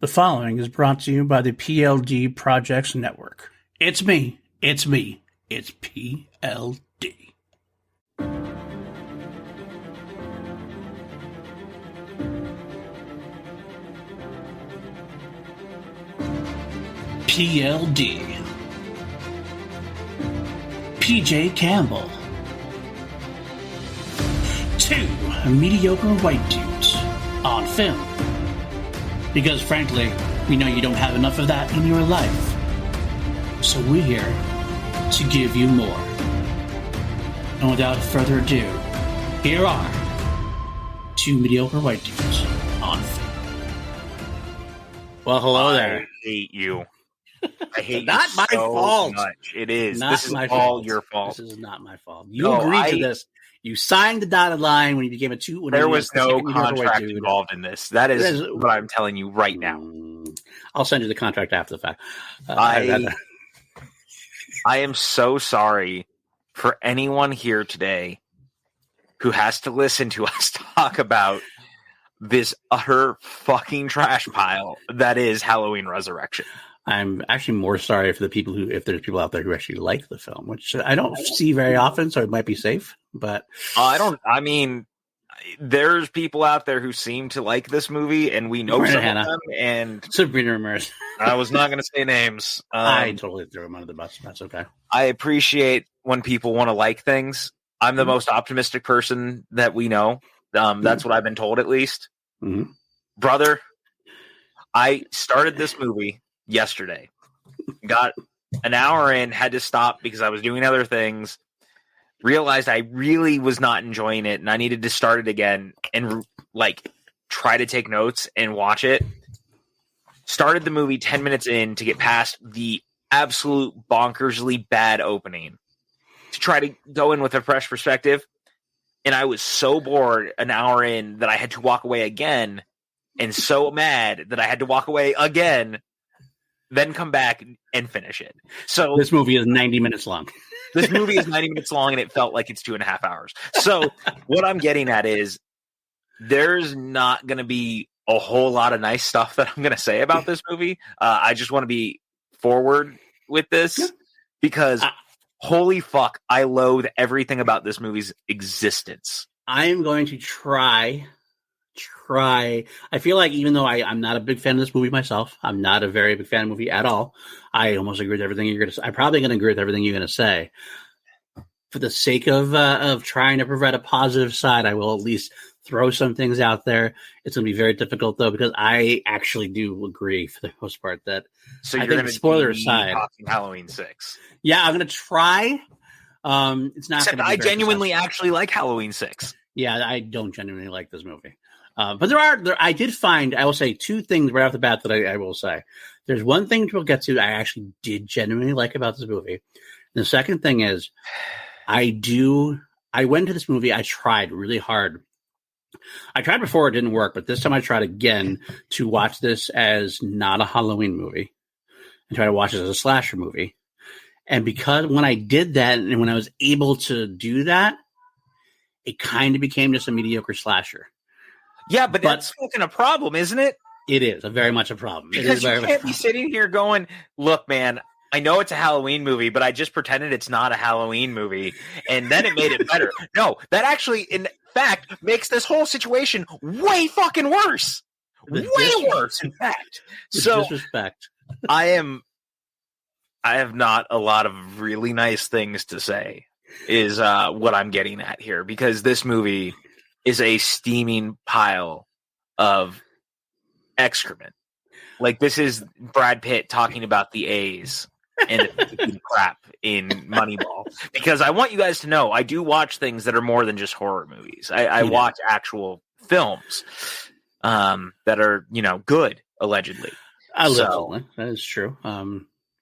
The following is brought to you by the PLD Projects Network. It's me. It's PLD. PLD. PJ Campbell. Two mediocre white dudes on film. Because frankly, we know you don't have enough of that in your life. So we're here to give you more. And without further ado, here are two mediocre white dudes on film. Well, hello there. I hate you. I hate Not you my so fault. much. It is. Not this is my all fault. your fault. This is not my fault. You agreed to this. You signed the dotted line when you became a two. There was no contract involved in this. That is what I'm telling you right now. I'll send you the contract after the fact. I am so sorry for anyone here today who has to listen to us talk about this utter fucking trash pile that is Halloween Resurrection. I'm actually more sorry for the people if there's people out there who actually like the film, which I don't see very often, so it might be safe. But there's people out there who seem to like this movie, and we know some of them. And Sabrina Ramirez. I was not going to say names. I totally threw him under the bus. That's okay. I appreciate when people want to like things. I'm the most optimistic person that we know. That's what I've been told, at least. Mm-hmm. Brother, I started this movie yesterday. Got an hour in, had to stop because I was doing other things. Realized I really was not enjoying it, and I needed to start it again and try to take notes and watch it. Started the movie 10 minutes in to get past the absolute bonkersly bad opening to try to go in with a fresh perspective. And I was so bored an hour in that I had to walk away again, and so mad that I had to walk away again, then come back and finish it. So this movie is 90 minutes long. This movie is 90 minutes long, and it felt like it's 2.5 hours. So what I'm getting at is there's not going to be a whole lot of nice stuff that I'm going to say about this movie. I just want to be forward with this because holy fuck, I loathe everything about this movie's existence. I am going to try. I feel like even though I'm not a big fan of this movie myself, I'm not a very big fan of the movie at all. I almost agree with everything you're going to say. I'm probably going to agree with everything you're going to say. For the sake of trying to provide a positive side, I will at least throw some things out there. It's going to be very difficult, though, because I actually do agree, for the most part, that so you're going to spoiler aside, talking Halloween 6. Yeah, I'm going to try. It's not. Except I genuinely actually like Halloween 6. Yeah, I don't genuinely like this movie. But I did find, I will say, two things right off the bat that I will say. There's one thing we'll get to I actually did genuinely like about this movie. And the second thing is, I went to this movie, I tried really hard. I tried before, it didn't work, but this time I tried again to watch this as not a Halloween movie and try to watch it as a slasher movie. And because when I did that and when I was able to do that, it kind of became just a mediocre slasher. Yeah, but that's fucking a problem, isn't it? It is very much a problem. Because you can't be sitting here going, look, man, I know it's a Halloween movie, but I just pretended it's not a Halloween movie, and then it made it better. No, that actually, in fact, makes this whole situation way fucking worse. Way worse, in fact. So, disrespect. I have not a lot of really nice things to say, is what I'm getting at here, because this movie is a steaming pile of excrement. Like, this is Brad Pitt talking about the A's and the crap in Moneyball. Because I want you guys to know, I do watch things that are more than just horror movies. I watch actual films that are, good, allegedly. Allegedly, that is true.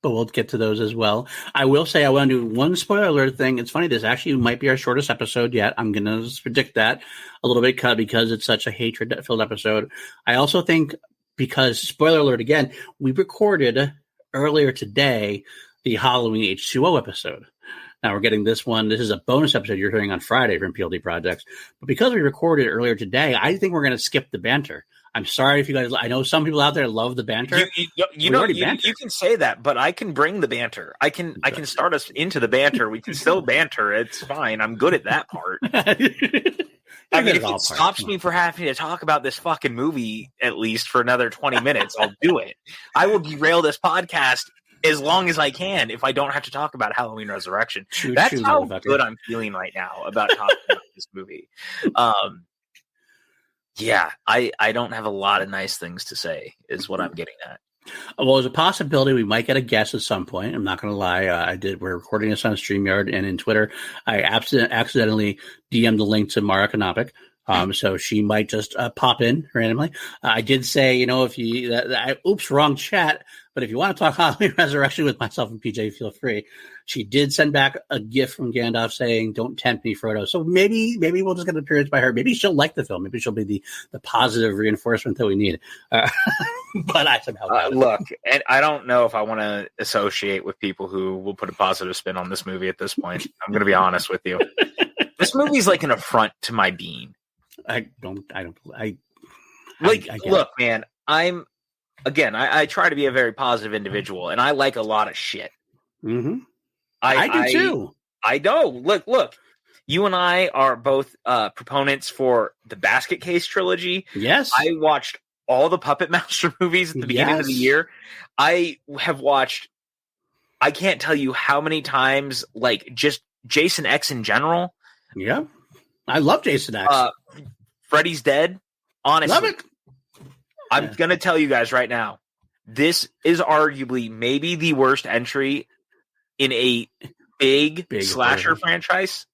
But we'll get to those as well. I will say I want to do one spoiler alert thing. It's funny, this actually might be our shortest episode yet. I'm going to predict that a little bit because it's such a hatred-filled episode. I also think because, spoiler alert again, we recorded earlier today the Halloween H2O episode. Now we're getting this one. This is a bonus episode you're hearing on Friday from PLD Projects. But because we recorded earlier today, I think we're going to skip the banter. I'm sorry if you guys. I know some people out there love the banter. You can say that, but I can bring the banter. I can start us into the banter. We can still banter. It's fine. I'm good at that part. I mean, if it stops me for having to talk about this fucking movie at least for another 20 minutes, I'll do it. I will derail this podcast as long as I can if I don't have to talk about Halloween Resurrection. That's how good I'm feeling right now about talking about this movie. Yeah, I don't have a lot of nice things to say is what I'm getting at. Well, there's a possibility we might get a guest at some point. I'm not going to lie. We're recording this on StreamYard and in Twitter. I accidentally DM'd the link to Mara Knopic. So she might just pop in randomly. I did say, if you, wrong chat. But if you want to talk Halloween Resurrection with myself and PJ, feel free. She did send back a gift from Gandalf saying, "Don't tempt me, Frodo." So maybe we'll just get an appearance by her. Maybe she'll like the film. Maybe she'll be the positive reinforcement that we need. But I somehow look, and I don't know if I want to associate with people who will put a positive spin on this movie at this point. I'm going to be honest with you. This movie is like an affront to my being. Look, man, I try to be a very positive individual, and I like a lot of shit. Mm-hmm. I do too. I know. Look. You and I are both proponents for the Basket Case trilogy. Yes. I watched all the Puppet Master movies at the beginning of the year. I have watched, I can't tell you how many times, like, just Jason X in general. Yeah. I love Jason X. Freddy's Dead. Honestly. Love it. I'm going to tell you guys right now, this is arguably maybe the worst entry in a big slasher franchise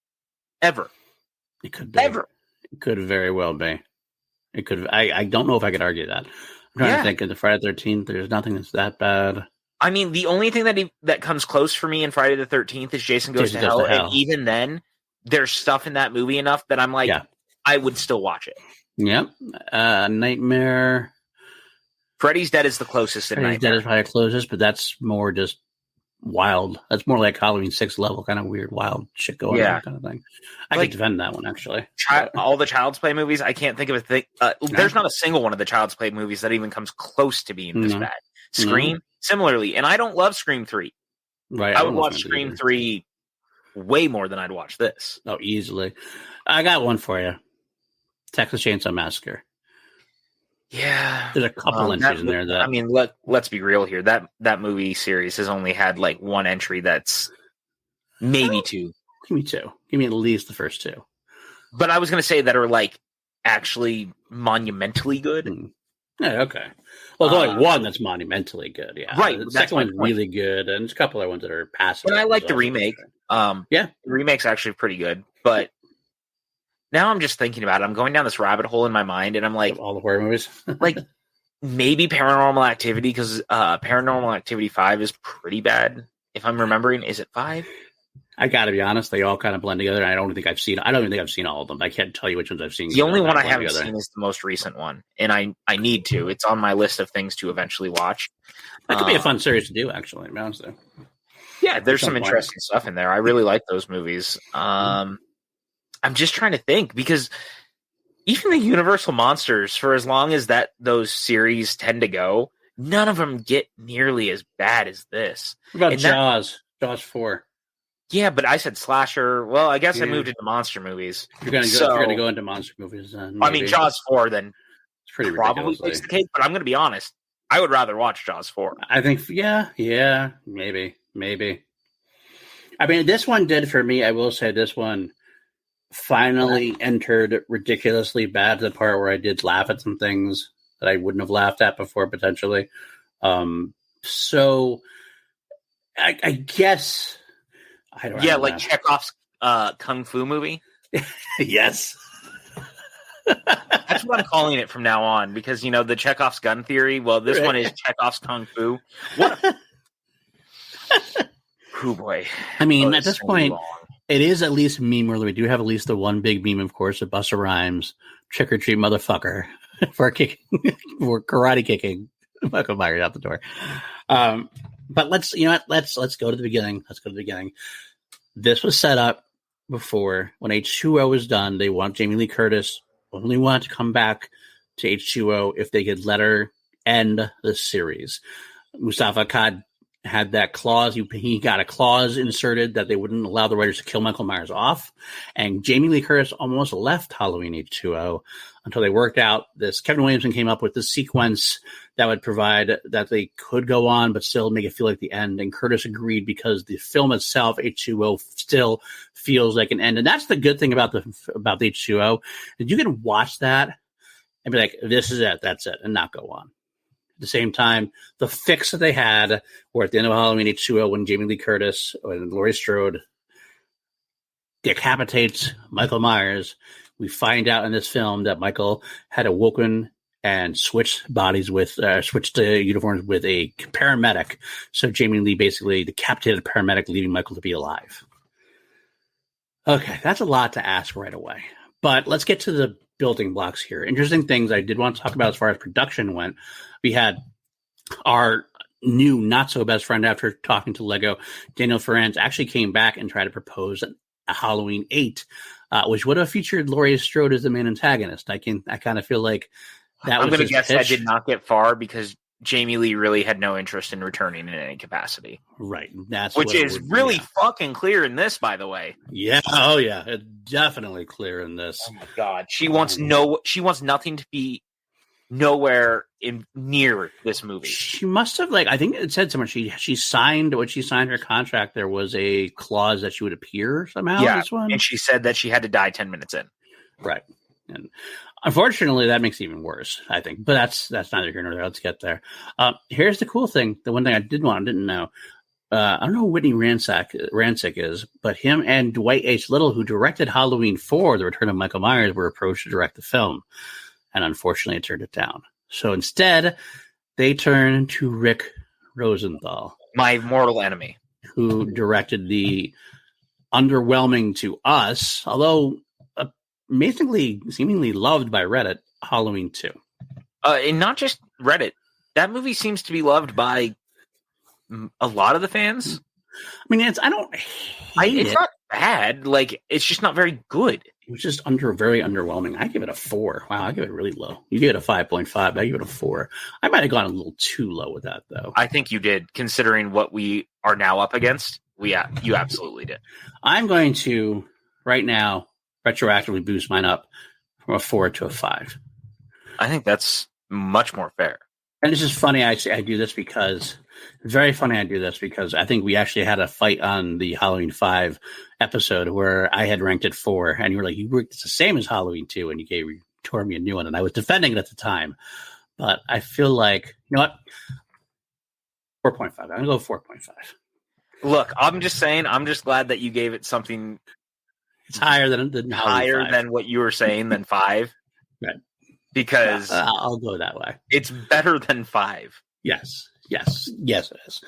ever. It could be. Ever. It could very well be. It could. I don't know if I could argue that. I'm trying to think of the Friday the 13th. There's nothing that's that bad. I mean, the only thing that comes close for me in Friday the 13th is Jason Goes to Hell. And even then, there's stuff in that movie enough that I'm like, I would still watch it. Yep. Nightmare. Freddy's Dead is the closest in Nightmare. Freddy's Dead is probably the closest, but that's more just wild. That's more like Halloween 6 level, kind of weird, wild shit going on kind of thing. I could defend that one, actually. All the Child's Play movies, I can't think of a thing. There's not a single one of the Child's Play movies that even comes close to being this bad. Scream, similarly. And I don't love Scream 3. Right. I would watch Scream 3 way more than I'd watch this. Oh, easily. I got one for you. Texas Chainsaw Massacre. Yeah, there's a couple entries in there. I mean, let's be real here. That movie series has only had like one entry that's maybe two. Give me two. Give me at least the first two. But I was going to say that are like actually monumentally good. Yeah, okay. Well, there's only one that's monumentally good. Yeah, right. The second one's really good, and there's a couple other ones that are passable. And I like the remake. The remake's actually pretty good, but. Now I'm just thinking about it. I'm going down this rabbit hole in my mind, and I'm like, all the horror movies, like maybe Paranormal Activity, because Paranormal Activity 5 is pretty bad. If I'm remembering, is it 5? I got to be honest; they all kind of blend together. I don't even think I've seen all of them. I can't tell you which ones I've seen. The only one I haven't seen is the most recent one, and I need to. It's on my list of things to eventually watch. That could be a fun series to do, actually. To be honest, though. Yeah, there's some interesting stuff in there. I really like those movies. I'm just trying to think, because even the Universal monsters, for as long as those series tend to go, none of them get nearly as bad as this. What about Jaws? Jaws 4. Yeah, but I said slasher. Well, I guess I moved into monster movies. You're going to go into monster movies then. I mean, Jaws 4 then it's pretty probably takes the cake, but I'm going to be honest. I would rather watch Jaws 4. I think, maybe. I mean, this one did for me. I will say this one finally entered ridiculously bad to the part where I did laugh at some things that I wouldn't have laughed at before, potentially. So I guess I don't know. Yeah, like Chekhov's Kung Fu movie. Yes. That's what I'm calling it from now on, because, the Chekhov's gun theory. Well, this one is Chekhov's Kung Fu. What? Oh, boy. I mean, at this point, it is at least meme worthy. We do have at least the one big meme, of course, of Busta Rhymes, trick or treat motherfucker, for karate kicking Michael Myers out the door. But let's go to the beginning. Let's go to the beginning. This was set up before when H2O was done. They want Jamie Lee Curtis only wanted to come back to H2O if they could let her end the series. Mustafa Akkad had that clause. He got a clause inserted that they wouldn't allow the writers to kill Michael Myers off. And Jamie Lee Curtis almost left Halloween H2O until they worked out this. Kevin Williamson came up with this sequence that would provide that they could go on, but still make it feel like the end. And Curtis agreed because the film itself, H2O, still feels like an end. And that's the good thing about the H2O, that you can watch that and be like, this is it, that's it, and not go on. At the same time, the fix that they had were at the end of Halloween H2O when Jamie Lee Curtis and Laurie Strode decapitates Michael Myers. We find out in this film that Michael had awoken and switched uniforms with a paramedic. So Jamie Lee basically decapitated a paramedic, leaving Michael to be alive. Okay, that's a lot to ask right away. But let's get to the building blocks here. Interesting things I did want to talk about as far as production went. We had our new not-so-best friend after talking to Lego, Daniel Ferrans, actually came back and tried to propose a Halloween 8, which would have featured Laurie Strode as the main antagonist. I kind of feel like that I'm was going to guess pitch. that did not get far because Jamie Lee really had no interest in returning in any capacity. Right. That's which is really fucking clear in this, by the way. Yeah. Oh, yeah. It's definitely clear in this. Oh, my God. She wants nothing to be nowhere near this movie. She must have, I think it said somewhere she signed, when she signed her contract, there was a clause that she would appear somehow in this one. And she said that she had to die 10 minutes in. Right. And unfortunately, that makes it even worse, I think. But that's neither here nor there. Let's get there. Here's the cool thing. The one thing I didn't know. I don't know who Whitney Rancic is, but him and Dwight H. Little, who directed Halloween 4, The Return of Michael Myers, were approached to direct the film. And unfortunately, it turned it down. So instead, they turned to Rick Rosenthal. My mortal enemy. Who directed the underwhelming to us, although amazingly, seemingly loved by Reddit, Halloween 2. And not just Reddit. That movie seems to be loved by a lot of the fans. I mean, it's not bad. It's just not very good. It was just very underwhelming. I give it a 4. Wow, I give it really low. You give it a 5.5. I give it a 4. I might have gone a little too low with that, though. I think you did, considering what we are now up against. You absolutely did. I'm going to, right now, retroactively boost mine up from a 4 to a 5. I think that's much more fair. And this is funny. I do this because it's very funny. I do this because I think we actually had a fight on the Halloween 5 episode where I had ranked it 4, and you were like, it's the same as Halloween 2, and you tore me a new one, and I was defending it at the time. But I feel like, you know what? 4.5. I'm gonna go 4.5. Look, I'm just saying. I'm just glad that you gave it something. It's higher than higher than what you were saying than 5. Right. Because I'll go that way. It's better than 5. Yes, it is.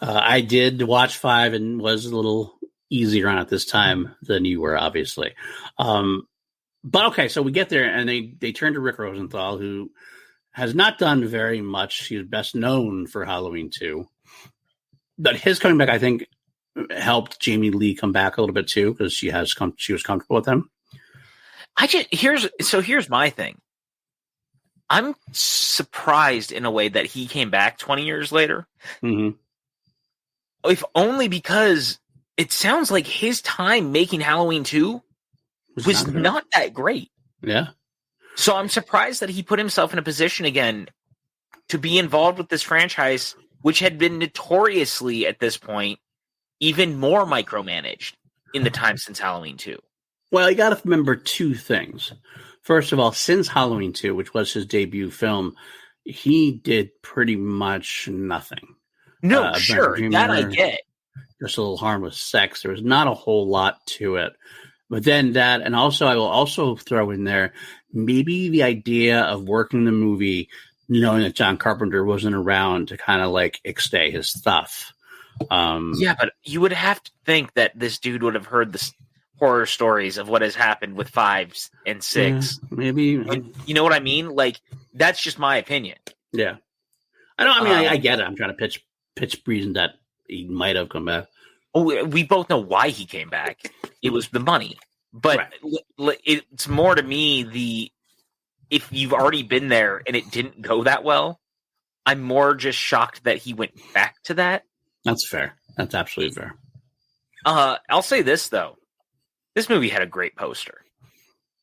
I did watch 5 and was a little easier on it this time than you were, obviously. But okay, so we get there, and they turn to Rick Rosenthal, who has not done very much. He's best known for Halloween 2. But his coming back, I think, helped Jamie Lee come back a little bit too, because she was comfortable with him. Here's my thing. I'm surprised in a way that he came back 20 years later. Mm-hmm. If only because it sounds like his time making Halloween 2 was not that great. Yeah. So I'm surprised that he put himself in a position again to be involved with this franchise, which had been notoriously, at this point, even more micromanaged in the time since Halloween 2. Well, you got to remember 2 things. First of all, since Halloween 2, which was his debut film, he did pretty much nothing. No, sure, that I get. Just a little harmless sex. There was not a whole lot to it. But then that, and also I will also throw in there, maybe the idea of working the movie, knowing that John Carpenter wasn't around to kind of stay his stuff. Yeah, but you would have to think that this dude would have heard the horror stories of what has happened with 5 and 6. Yeah, maybe. And you know what I mean? That's just my opinion. Yeah. I get it. I'm trying to pitch reason that he might have come back. Oh, we both know why he came back. It was the money. But right. It's more to me if you've already been there and it didn't go that well, I'm more just shocked that he went back to that. That's fair. That's absolutely fair. I'll say this, though. This movie had a great poster.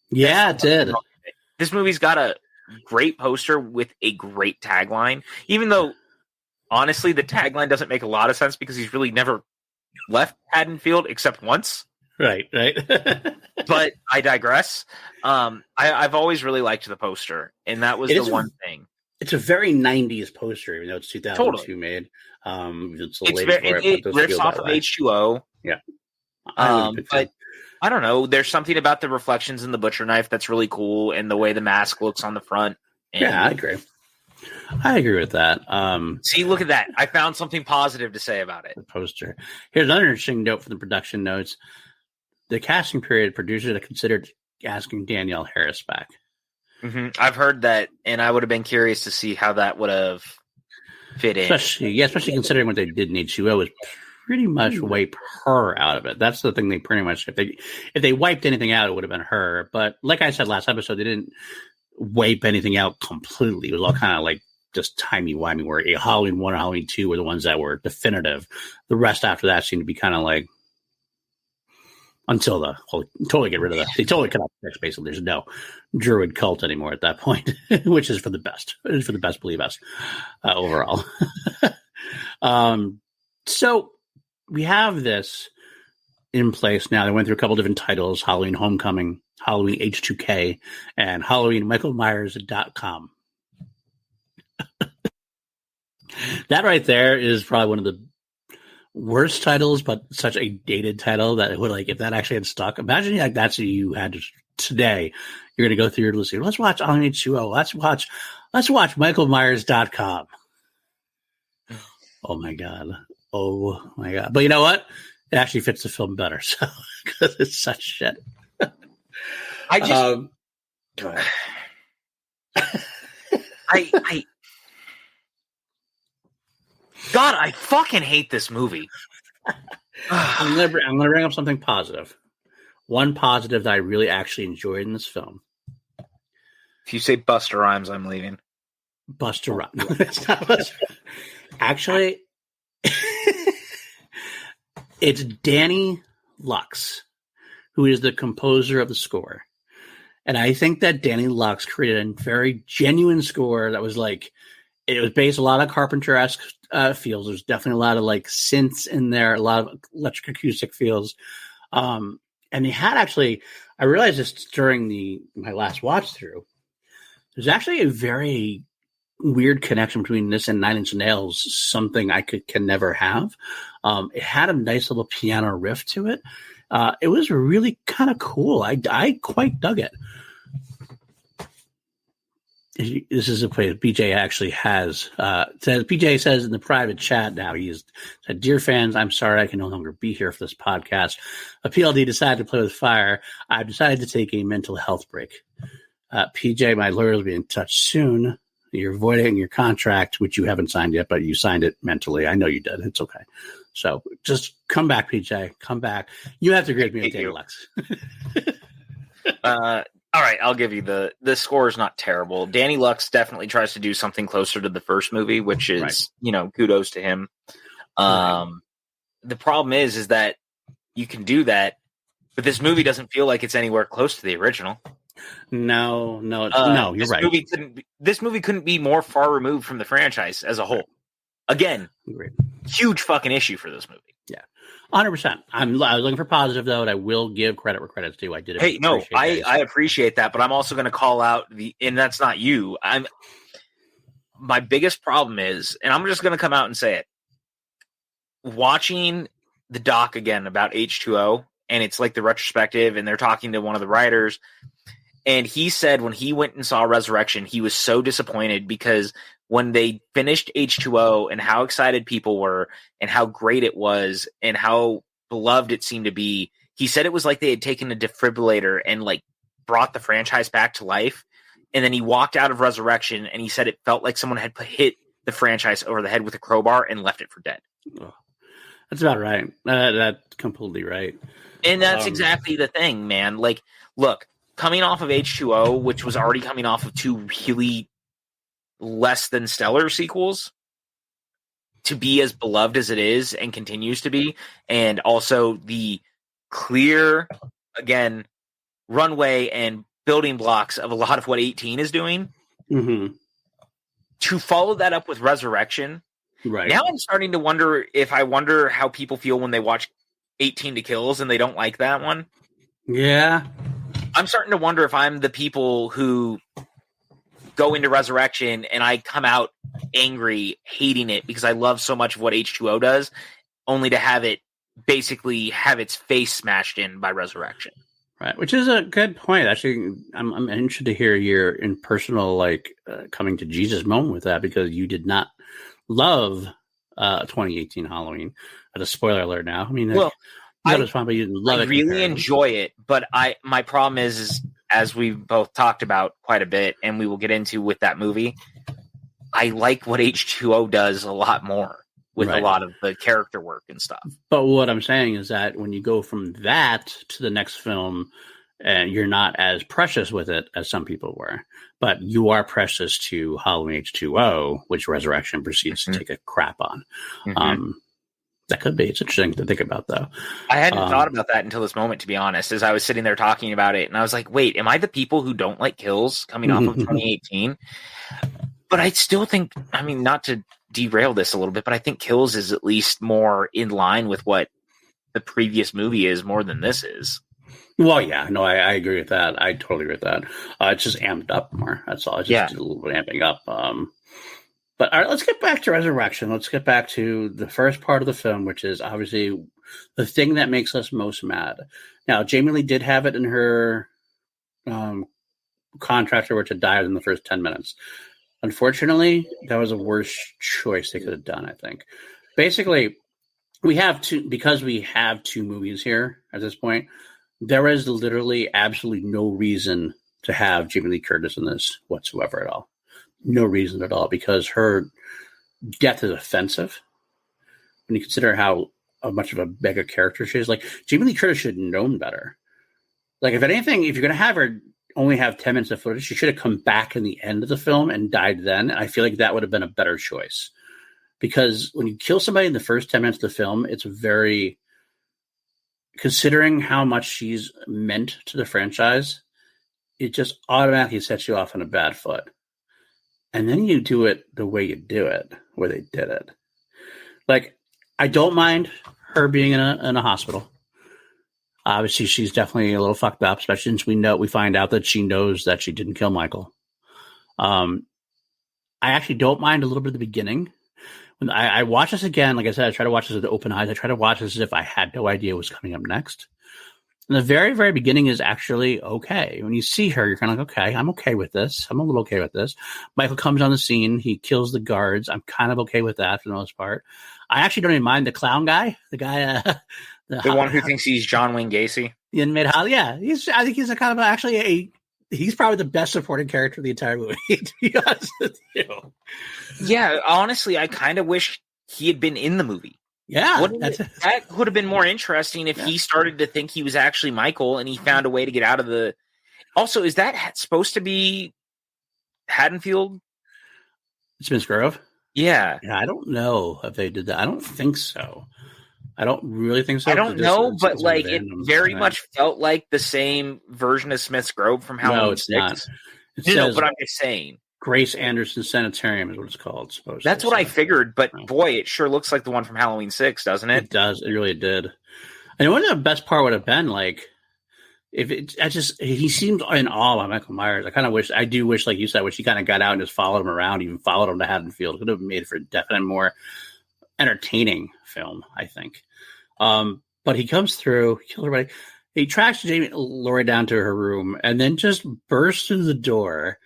Yeah, it did. This movie's got a great poster with a great tagline, even though, honestly, the tagline doesn't make a lot of sense because he's really never left Haddonfield except once. Right. But I digress. I've always really liked the poster, and that was the one thing. It's a very 90s poster, even though it's 2002 made. It riffs off of H2O. Yeah. But I don't know. There's something about the reflections in the butcher knife that's really cool, and the way the mask looks on the front. Yeah, I agree. I agree with that. See, look at that. I found something positive to say about it. The poster. Here's another interesting note from the production notes. The casting period, producers have considered asking Danielle Harris back. Mm-hmm. I've heard that, and I would have been curious to see how that would have fit in. Especially considering what they did in H2O was pretty much wipe her out of it. That's the thing they pretty much, if they wiped anything out, it would have been her. But like I said last episode, they didn't wipe anything out completely. It was all kind of like just timey-wimey, where Halloween 1 and Halloween 2 were the ones that were definitive. The rest after that seemed to be kind of like, until totally get rid of that. They totally cut off the text, basically. There's no druid cult anymore at that point, which is for the best. It is for the best, believe us, overall. So we have this in place now. They went through a couple different titles: Halloween Homecoming, Halloween H2K, and Halloween MichaelMyers.com. That right there is probably one of the worst titles, but such a dated title that it would, like, if that actually had stuck. Imagine like that's what you had today. You're going to go through your list. Let's watch Halloween H2O. Let's watch MichaelMyers.com. Oh my god. But you know what? It actually fits the film better. So because it's such shit. I just go ahead. God, I fucking hate this movie. I'm gonna bring up something positive. One positive that I really actually enjoyed in this film. If you say Busta Rhymes, I'm leaving. Busta Rhymes. No, it's not Busta. Actually, it's Danny Lux, who is the composer of the score. And I think that Danny Lux created a very genuine score that was like, it was based a lot of Carpenter-esque feels. There's definitely a lot of like synths in there, a lot of electric acoustic feels. And he had actually, I realized this during my last watch through, there's actually a very weird connection between this and Nine Inch Nails, something I can never have. It had a nice little piano riff to it. It was really kind of cool. I quite dug it. This is a place BJ actually has. BJ says in the private chat now, he's said, "Dear fans, I'm sorry I can no longer be here for this podcast. A PLD decided to play with fire. I've decided to take a mental health break. PJ, my lawyer will be in touch soon. You're voiding your contract, which you haven't signed yet, but you signed it mentally. I know you did. It's okay. So just come back, PJ. Come back. You have to agree with me on Danny Lux." All right, I'll give you the score is not terrible. Danny Lux definitely tries to do something closer to the first movie, which is, right, kudos to him. Right. The problem is that you can do that, but this movie doesn't feel like it's anywhere close to the original. No, you're right. This movie couldn't be more far removed from the franchise as a whole. Again, huge fucking issue for this movie. Yeah, 100%. I was looking for positive though, and I will give credit where credit's due. I did. I appreciate that, but I'm also going to call out and that's not you. My biggest problem is, and I'm just going to come out and say it. Watching the doc again about H2O, and it's like the retrospective, and they're talking to one of the writers. And he said when he went and saw Resurrection, he was so disappointed because when they finished H2O and how excited people were and how great it was and how beloved it seemed to be, he said it was like they had taken a defibrillator and like brought the franchise back to life. And then he walked out of Resurrection and he said it felt like someone had hit the franchise over the head with a crowbar and left it for dead. Oh, that's about right. That's completely right. And that's exactly the thing, man. Like, look, coming off of H2O, which was already coming off of two really less than stellar sequels, to be as beloved as it is and continues to be, and also the clear, again, runway and building blocks of a lot of what 18 is doing, to follow that up with Resurrection. Right. Now I'm starting to wonder how people feel when they watch 18 to Kills and they don't like that one. Yeah. I'm starting to wonder if I'm the people who go into Resurrection and I come out angry, hating it because I love so much of what H2O does, only to have it basically have its face smashed in by Resurrection. Right, which is a good point. Actually, I'm interested to hear your in personal coming to Jesus moment with that, because you did not love 2018 Halloween. A spoiler alert now. I mean, well, you didn't love it. I really enjoy it, but my problem is, as we've both talked about quite a bit, and we will get into with that movie, I like what H2O does a lot more with a lot of the character work and stuff. But what I'm saying is that when you go from that to the next film, and you're not as precious with it as some people were, but you are precious to Halloween H2O, which Resurrection proceeds to take a crap on. That could be. It's interesting to think about, though. I hadn't thought about that until this moment, to be honest, as I was sitting there talking about it. And I was like, wait, am I the people who don't like Kills coming off of 2018? But I still think, I mean, not to derail this a little bit, but I think Kills is at least more in line with what the previous movie is more than this is. Well, yeah, no, I agree with that. I totally agree with that. It's just amped up more. That's all. It's just a little bit amping up. But all right, let's get back to Resurrection. Let's get back to the first part of the film, which is obviously the thing that makes us most mad. Now, Jamie Lee did have it in her contract for her to die within the first 10 minutes. Unfortunately, that was a worse choice they could have done, I think. Basically, we have two movies here at this point. There is literally absolutely no reason to have Jamie Lee Curtis in this whatsoever at all. No reason at all, because her death is offensive when you consider how much of a mega character she is. Like, Jamie Lee Curtis should have known better. Like, if anything, if you're going to have her only have 10 minutes of footage, she should have come back in the end of the film and died then. I feel like that would have been a better choice, because when you kill somebody in the first 10 minutes of the film, it's very, considering how much she's meant to the franchise, it just automatically sets you off on a bad foot. And then you do it the way you do it, where they did it. Like, I don't mind her being in a hospital. Obviously, she's definitely a little fucked up, especially since we find out that she knows that she didn't kill Michael. I actually don't mind a little bit at the beginning. When I watch this again, like I said, I try to watch this with open eyes. I try to watch this as if I had no idea what was coming up next. And the very, very beginning is actually okay. When you see her, you're kind of like, okay, I'm okay with this. I'm a little okay with this. Michael comes on the scene. He kills the guards. I'm kind of okay with that for the most part. I actually don't even mind the clown guy. The guy, the one who thinks he's John Wayne Gacy. The inmate. Yeah. I think he's a kind of he's probably the best supporting character of the entire movie, to be honest with you. Yeah. Honestly, I kind of wish he had been in the movie. Yeah, that would have been more interesting if he started to think he was actually Michael and he found a way to get out of the. Also, is that supposed to be Haddonfield? Smith's Grove? Yeah. I don't know if they did that. I don't think so. I don't really think so. I don't know, but it very much felt like the same version of Smith's Grove from Halloween 6. Not. No, but I'm just saying. Grace Anderson Sanitarium is what it's called. Supposed That's what I figured, but boy, it sure looks like the one from Halloween 6, doesn't it? It does. It really did. And what the best part would have been, like, he seemed in awe by Michael Myers. I do wish, like you said, he kind of got out and just followed him around, even followed him to Haddonfield. It could have made it for a definite more entertaining film, I think. But he comes through, kills everybody. He tracks Lori down to her room and then just bursts through the door.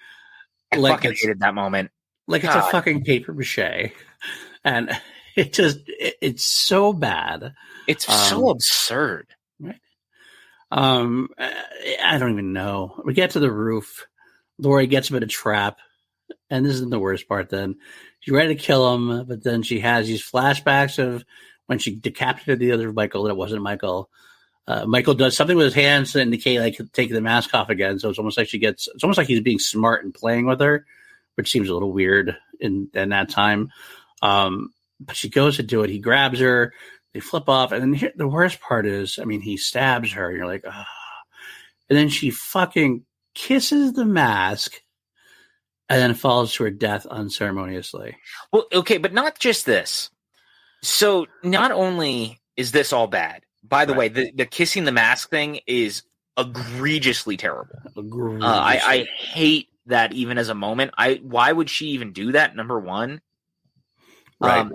I fucking hated that moment. Like it's a fucking paper mache. And it's so bad. It's so absurd. Right. I don't even know. We get to the roof. Lori gets him in a trap. And this isn't the worst part then. She's ready to kill him, but then she has these flashbacks of when she decapitated the other Michael that wasn't Michael. Michael does something with his hands to indicate like taking the mask off again. So it's almost like it's almost like he's being smart and playing with her, which seems a little weird in that time. But she goes to do it. He grabs her. They flip off. And then the worst part is, I mean, he stabs her. And you're like, ah. And then she fucking kisses the mask and then falls to her death unceremoniously. Well, okay, but not just this. So not only is this all bad, by the way, the kissing the mask thing is egregiously terrible. I hate that even as a moment. Why would she even do that? Number one. Right.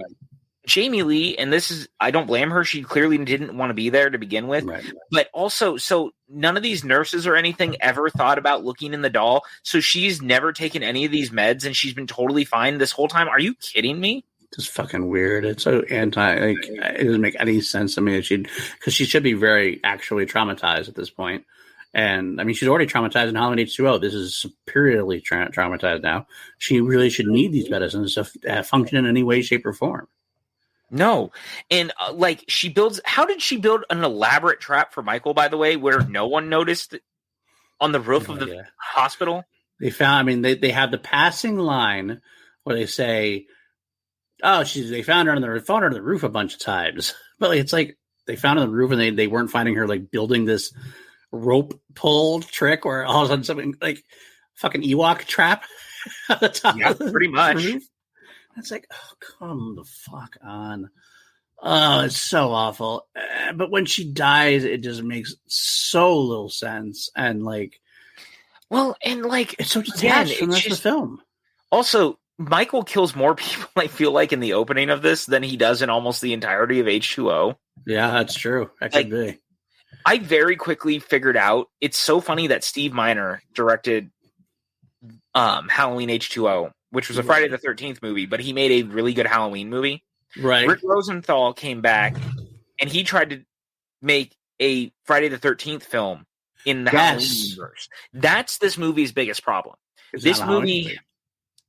Jamie Lee, and this is, I don't blame her. She clearly didn't want to be there to begin with. Right. But also, so none of these nurses or anything ever thought about looking in the doll. So she's never taken any of these meds and she's been totally fine this whole time. Are you kidding me? It's fucking weird. It's so it doesn't make any sense to me because she should be very actually traumatized at this point. And I mean, she's already traumatized in Halloween H2O. This is superiorly traumatized now. She really should need these medicines to function in any way, shape, or form. No. And how did she build an elaborate trap for Michael, by the way, where no one noticed on the roof of the hospital? They have the passing line where they say, oh, they found her on the roof a bunch of times. But it's like they found her on the roof and they weren't finding her like building this rope pull trick or all of a sudden something like fucking Ewok trap at the top. Yeah, pretty much. Roof. It's like, oh, come the fuck on. Oh, it's so awful. But when she dies, it just makes so little sense. And like, well, and like, it's so detached from the rest of the film. Also, Michael kills more people, I feel like, in the opening of this than he does in almost the entirety of H2O. Yeah, that's true. That could be. I very quickly figured out, it's so funny that Steve Miner directed Halloween H2O, which was a Friday the 13th movie, but he made a really good Halloween movie. Right. Rick Rosenthal came back, and he tried to make a Friday the 13th film in the Halloween universe. That's this movie's biggest problem. This movie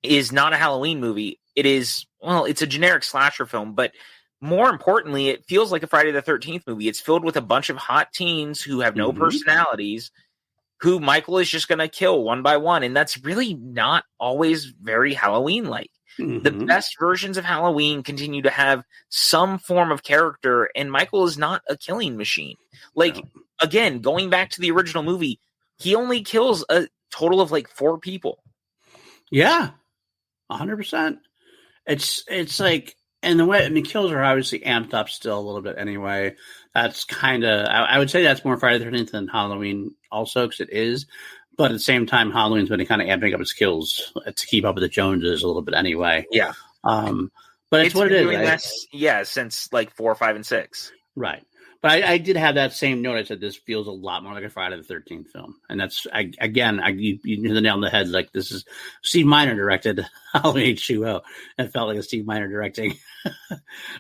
is not a Halloween movie. It is, well, it's a generic slasher film, but more importantly, it feels like a Friday the 13th movie. It's filled with a bunch of hot teens who have no personalities, who Michael is just going to kill one by one. And that's really not always very Halloween-like. The best versions of Halloween continue to have some form of character, and Michael is not a killing machine. Again, going back to the original movie, he only kills a total of like 4 people. Yeah, 100%. It's like, and the way, kills are obviously amped up still a little bit anyway. That's kind of, I would say that's more Friday the 13th than Halloween also, because it is. But at the same time, Halloween's been kind of amping up its kills to keep up with the Joneses a little bit anyway. Yeah. But it's what it is. Right? Since like 4, 5, and 6. Right. But I did have that same note. I said this feels a lot more like a Friday the 13th film. And that's, you hit the nail on the head. Like, this is Steve Miner directed Halloween H2O. And it felt like a Steve Miner directing.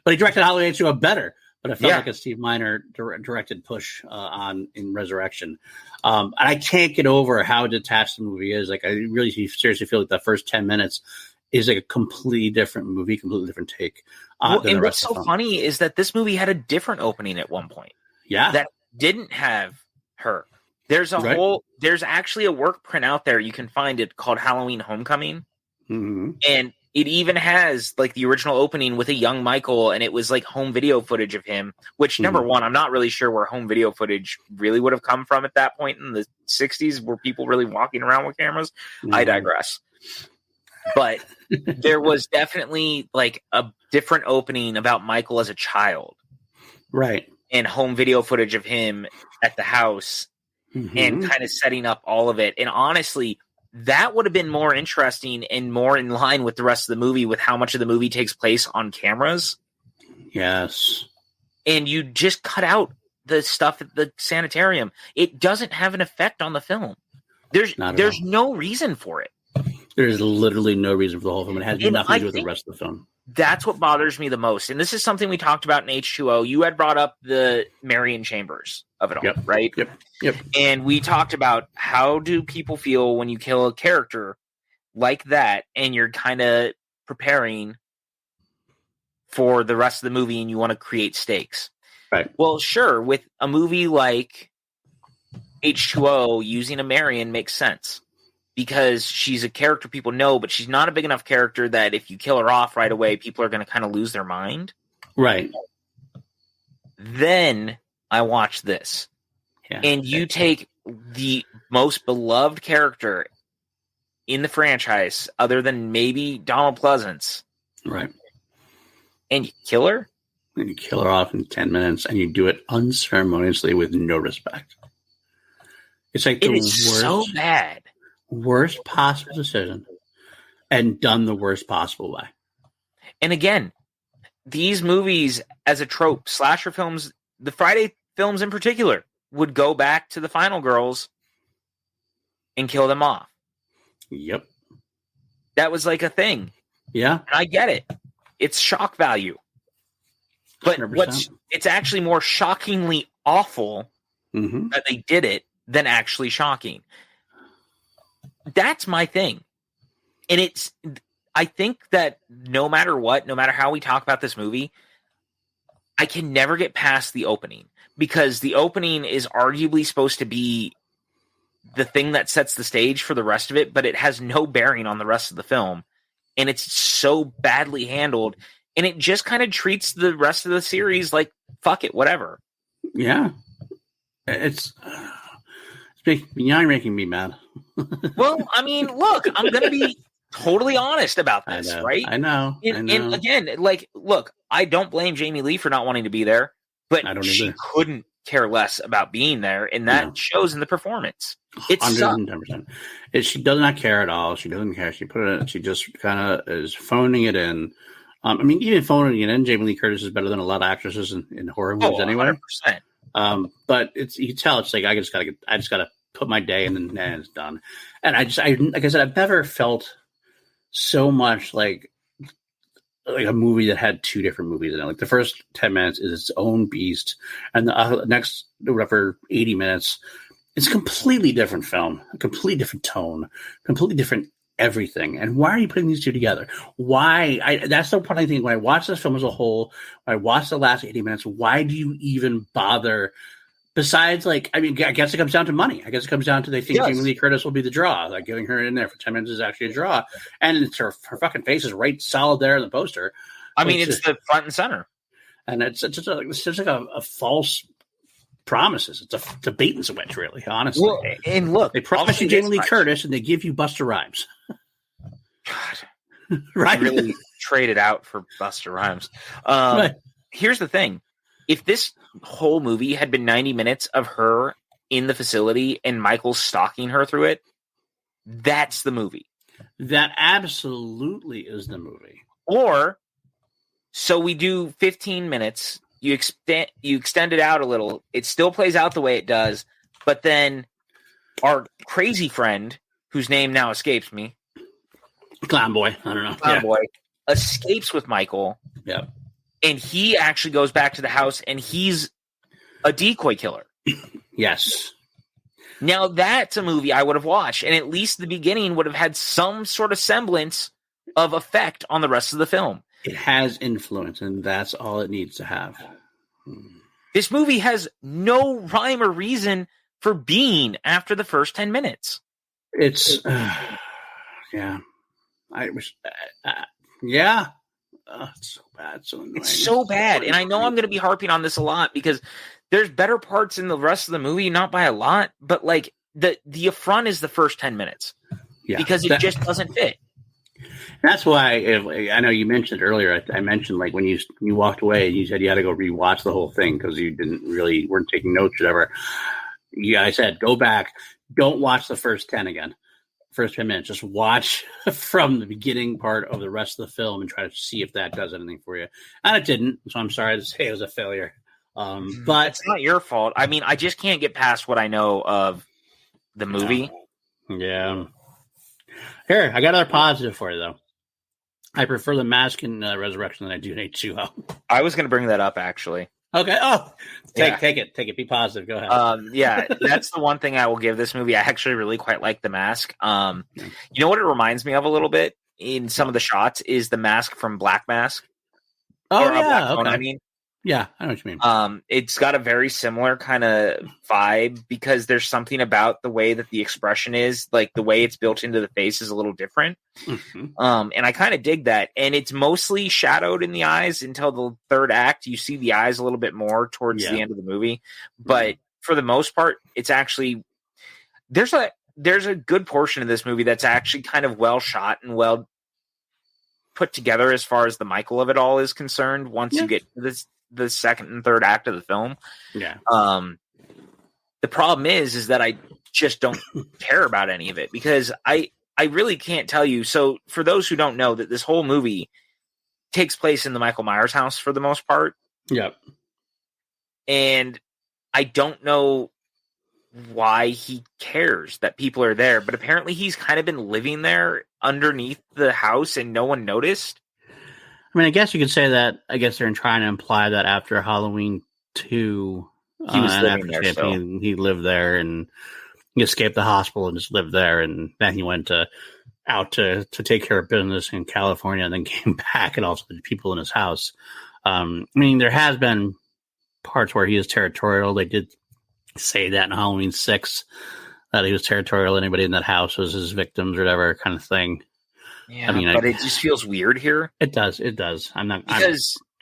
But he directed Halloween H2O better. But it felt like a Steve Miner directed push in Resurrection. And I can't get over how detached the movie is. Like, I really seriously feel like the first 10 minutes is like a completely different movie, completely different take. And what's so funny is that this movie had a different opening at one point. Yeah. That didn't have her. There's there's actually a work print out there. You can find it called Halloween Homecoming. Mm-hmm. And it even has like the original opening with a young Michael, and it was like home video footage of him, which number one, I'm not really sure where home video footage really would have come from at that point in the 60s. Were people really walking around with cameras? Mm-hmm. I digress. But there was definitely like a different opening about Michael as a child. Right. And home video footage of him at the house and kind of setting up all of it. And honestly, that would have been more interesting and more in line with the rest of the movie, with how much of the movie takes place on cameras. Yes. And you just cut out the stuff at the sanitarium. It doesn't have an effect on the film. There's no reason for it. There's literally no reason for the whole film. It has nothing to do with the rest of the film. That's what bothers me the most. And this is something we talked about in H2O. You had brought up the Marion Chambers of it all, right? Yep. And we talked about how do people feel when you kill a character like that and you're kind of preparing for the rest of the movie and you want to create stakes. Right. Well, sure, with a movie like H2O, using a Marion makes sense because she's a character people know, but she's not a big enough character that if you kill her off right away, people are going to kind of lose their mind. Right. Then I watch this. Yeah. And you take the most beloved character in the franchise, other than maybe Donald Pleasance. Right. And you kill her? And you kill her off in 10 minutes, and you do it unceremoniously with no respect. It's like it is so bad. Worst possible decision, and done the worst possible way. And again, these movies as a trope, slasher films, the Friday films in particular, would go back to the final girls and kill them off. Yep. That was like a thing. Yeah. And I get it. It's shock value. But 100%. It's actually more shockingly awful that they did it than actually shocking. That's my thing. And I think that no matter what, no matter how we talk about this movie, I can never get past the opening, because the opening is arguably supposed to be the thing that sets the stage for the rest of it, but it has no bearing on the rest of the film. And it's so badly handled, and it just kind of treats the rest of the series like, fuck it, whatever. Yeah. It's making me mad. Well, I mean, look, I'm going to be totally honest about this, right? I know. And again, like, look, I don't blame Jamie Lee for not wanting to be there, but she couldn't care less about being there, and that shows in the performance. It's 110%. She does not care at all. She doesn't care. She just kind of is phoning it in. I mean, even phoning it in, Jamie Lee Curtis is better than a lot of actresses in horror movies anyway. 100%. But you can tell it's like I just gotta put my day in, and it's done. And like I said, I've never felt so much like a movie that had two different movies in it. Like the first 10 minutes is its own beast, and the next whatever 80 minutes, it's a completely different film, a completely different tone, completely different everything. And why are you putting these two together? Why? That's the part I think when I watch this film as a whole, when I watch the last 80 minutes, why do you even bother? Besides, like, I mean, I guess it comes down to money. I guess it comes down to they think Jamie Lee Curtis will be the draw. Like, getting her in there for 10 minutes is actually a draw. And it's her fucking face is right solid there in the poster. I mean, it's the front and center. And it's just like a false promises. It's a bait and switch, really, honestly. Well, and look, they promise you Jamie Lee Curtis, and they give you Busta Rhymes. God. Right? I really traded out for Busta Rhymes. Right. Here's the thing. If this whole movie had been 90 minutes of her in the facility and Michael stalking her through it, that's the movie. That absolutely is the movie. Or, so we do 15 minutes, you extend it out a little, it still plays out the way it does, but then our crazy friend, whose name now escapes me, Clown Boy, I don't know. Clown Boy, escapes with Michael. Yeah. And he actually goes back to the house, and he's a decoy killer. Yes. Now, that's a movie I would have watched, and at least the beginning would have had some sort of semblance of effect on the rest of the film. It has influence, and that's all it needs to have. This movie has no rhyme or reason for being after the first 10 minutes. It's, yeah. I wish, yeah. Oh, it's so bad. So annoying. It's so bad. And I know I'm going to be harping on this a lot because there's better parts in the rest of the movie, not by a lot, but like the affront is the first 10 minutes because it just doesn't fit. That's why I know you mentioned earlier. I mentioned like when you walked away and you said you had to go rewatch the whole thing because you weren't taking notes or whatever. Yeah, I said go back, don't watch the first 10 again. First 10 minutes, just watch from the beginning part of the rest of the film and try to see if that does anything for you. And it didn't, so I'm sorry to say it was a failure. But it's not your fault. I mean, I just can't get past what I know of the movie. Yeah. Here, I got another positive for you, though. I prefer the Mask in Resurrection than I do in H2O. I was going to bring that up, actually. Okay. Oh, take it. Be positive. Go ahead. Yeah, that's the one thing I will give this movie. I actually really quite like the mask. You know what it reminds me of a little bit in some of the shots is the mask from Black Mask. Oh, yeah. Black Phone, I mean, Yeah, I know what you mean. It's got a very similar kind of vibe because there's something about the way that the expression is, like the way it's built into the face is a little different. Mm-hmm. And I kind of dig that. And it's mostly shadowed in the eyes until the third act. You see the eyes a little bit more towards the end of the movie. But for the most part, it's actually there's a good portion of this movie that's actually kind of well shot and well put together as far as the Michael of it all is concerned. Once you get to the second and third act of the film. Yeah. The problem is that I just don't care about any of it because I really can't tell you. So for those who don't know that this whole movie takes place in the Michael Myers house for the most part. Yep. And I don't know why he cares that people are there, but apparently he's kind of been living there underneath the house and no one noticed. I mean, I guess you could say that. I guess they're trying to imply that after Halloween 2, he was living there. He lived there and he escaped the hospital and just lived there. And then he went out to take care of business in California and then came back and also the people in his house. I mean, there has been parts where he is territorial. They did say that in Halloween 6 that he was territorial. Anybody in that house was his victims or whatever kind of thing. Yeah, I mean, but it just feels weird here. It does. I'm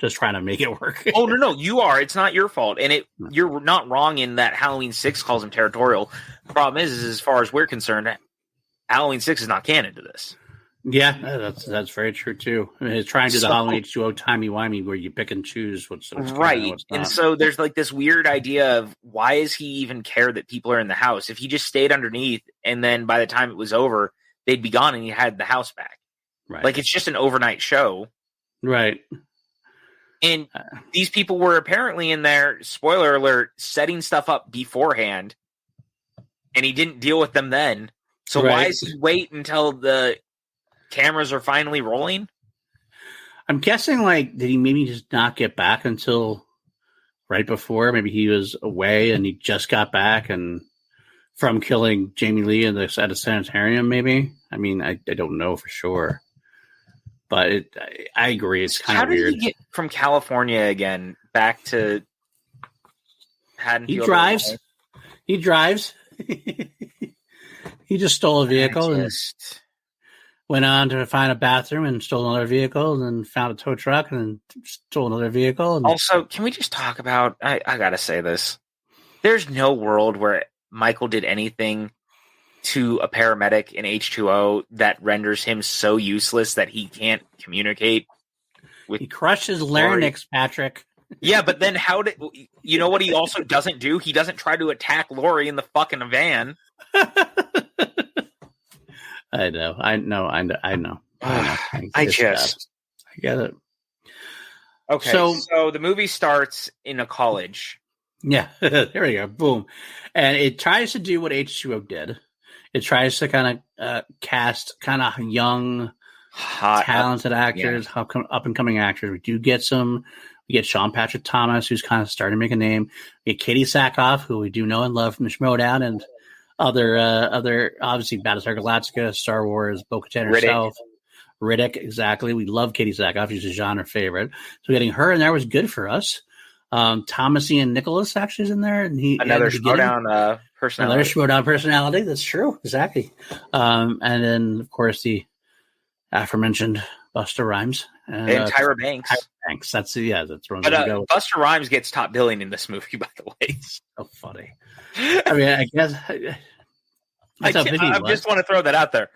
just trying to make it work. Oh, no, you are. It's not your fault. And you're not wrong in that Halloween 6 calls him territorial. The problem is as far as we're concerned, Halloween 6 is not canon to this. Yeah, that's very true too. I mean, it's trying to do the Halloween H2O timey-wimey where you pick and choose what's right. What's and so there's like this weird idea of why does he even care that people are in the house? If he just stayed underneath and then by the time it was over, they'd be gone and he had the house back. Right. Like it's just an overnight show. Right. And these people were apparently in there, spoiler alert, setting stuff up beforehand. And he didn't deal with them then. So why does he wait until the cameras are finally rolling? I'm guessing, like, did he maybe just not get back until right before? Maybe he was away and he just got back and from killing Jamie Lee at a sanitarium, maybe? I mean, I don't know for sure. But I agree. It's kind of weird. How did he get from California again back to Haddonfield? He drives. He just stole a vehicle and went on to find a bathroom and stole another vehicle and found a tow truck and stole another vehicle. And also, can we just talk about, I got to say this. There's no world where Michael did anything to a paramedic in H2O that renders him so useless that he can't communicate with. He crushes larynx, Patrick. Yeah, but then you know what he also doesn't do? He doesn't try to attack Lori in the fucking van. I know. I get it. Okay, so the movie starts in a college. Yeah, there we go. Boom. And it tries to do what H2O did. It tries to kind of cast kind of young, hot, talented actors, up and coming actors. We do get some. We get Sean Patrick Thomas, who's kind of starting to make a name. We get Katee Sackhoff, who we do know and love from the Schmodown, and other obviously Battlestar Galactica, Star Wars, Bo-Katan herself, Riddick. Exactly. We love Katee Sackhoff. She's a genre favorite. So getting her in there was good for us. Thomas Ian Nicholas actually is in there, and another Schmodown personality. Another Schmodown personality. That's true. Exactly. And then of course the aforementioned Busta Rhymes and Tyra Banks. That's wrong. But Busta Rhymes gets top billing in this movie, by the way. So funny. I mean, I guess I just want to throw that out there.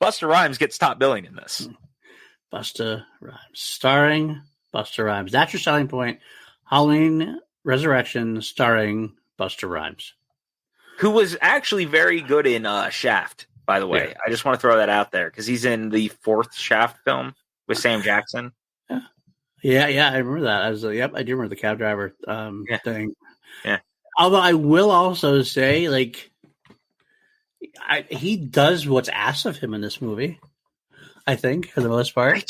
Busta Rhymes gets top billing in this. Busta Rhymes, starring Busta Rhymes. That's your selling point. Halloween Resurrection, starring Busta Rhymes, who was actually very good in Shaft. By the way, I just want to throw that out there because he's in the 4th Shaft film with Sam Jackson. Yeah, I remember that. I do remember the cab driver thing. Yeah. Although I will also say, like, he does what's asked of him in this movie. I think for the most part,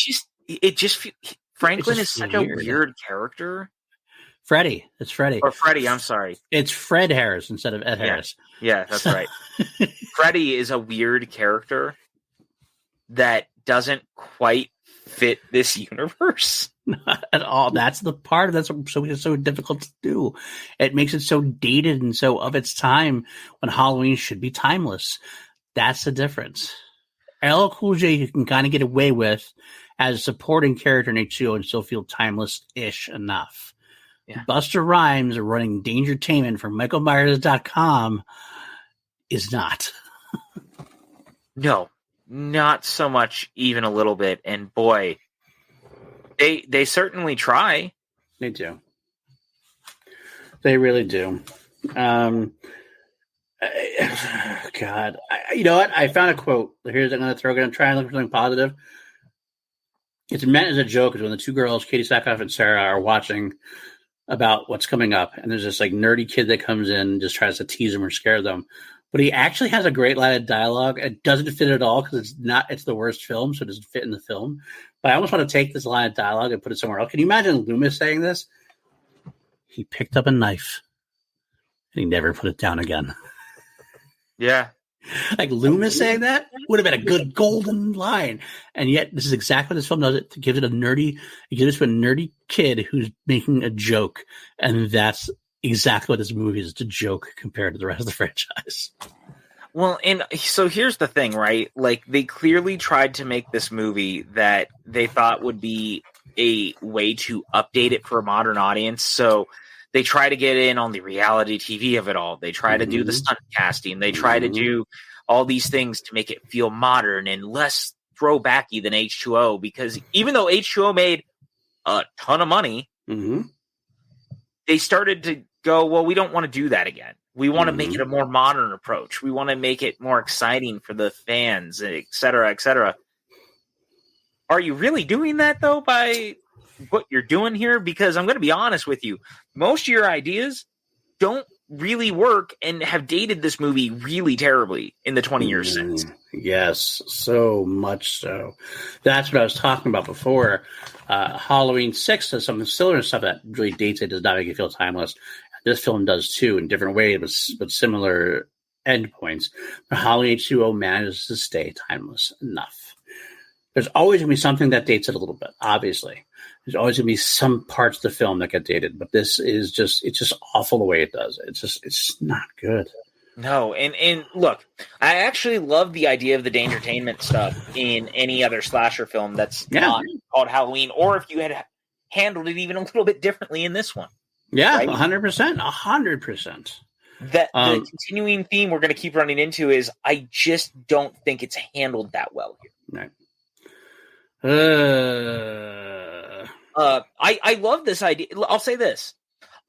Franklin is such a weird character. Freddy. It's Freddy. Or Freddy, I'm sorry. It's Fred Harris instead of Ed Harris. Yeah, that's right. Freddy is a weird character that doesn't quite fit this universe. Not at all. That's the part that's so difficult to do. It makes it so dated and so of its time when Halloween should be timeless. That's the difference. LL Cool J you can kind of get away with as a supporting character in H2O and still feel timeless-ish enough. Yeah. Busta Rhymes running Dangertainment for MichaelMyers.com is not. No, not so much, even a little bit. And boy, they certainly try. They do. They really do. God, you know what? I found a quote. Here's I'm going to try and look for something positive. It's meant as a joke. Is when the two girls, Katee Sackhoff and Sarah, are watching about what's coming up, and there's this like nerdy kid that comes in and just tries to tease them or scare them. But he actually has a great line of dialogue. It doesn't fit at all because it's the worst film, so it doesn't fit in the film. But I almost want to take this line of dialogue and put it somewhere else. Can you imagine Loomis saying this? He picked up a knife and he never put it down again. Yeah. Like Loomis saying that would have been a good golden line. And yet this is exactly what this film does. It gives it to a nerdy kid who's making a joke. And that's exactly what this movie is. It's a joke compared to the rest of the franchise. Well, and so here's the thing, right? Like, they clearly tried to make this movie that they thought would be a way to update it for a modern audience. So they try to get in on the reality TV of it all. They try to do the stunt casting. They try to do all these things to make it feel modern and less throwbacky than H2O. Because even though H2O made a ton of money, they started to go, well, we don't want to do that again. We want to make it a more modern approach. We want to make it more exciting for the fans, et cetera, et cetera. Are you really doing that, though, by what you're doing here? Because I'm going to be honest with you. Most of your ideas don't really work and have dated this movie really terribly in the 20 years since. Yes, so much so. That's what I was talking about before. Halloween 6 does something similar to stuff that really dates it, does not make it feel timeless. This film does too, in different ways, but similar endpoints. But Halloween H2O manages to stay timeless enough. There's always going to be something that dates it a little bit, obviously. There's always going to be some parts of the film that get dated, but this is just awful the way it does. It's not good. No, and look, I actually love the idea of the Dangertainment stuff in any other slasher film that's not called Halloween, or if you had handled it even a little bit differently in this one. Yeah, right? 100%. 100%. That the continuing theme we're going to keep running into is I just don't think it's handled that well here. Right. I love this idea. I'll say this.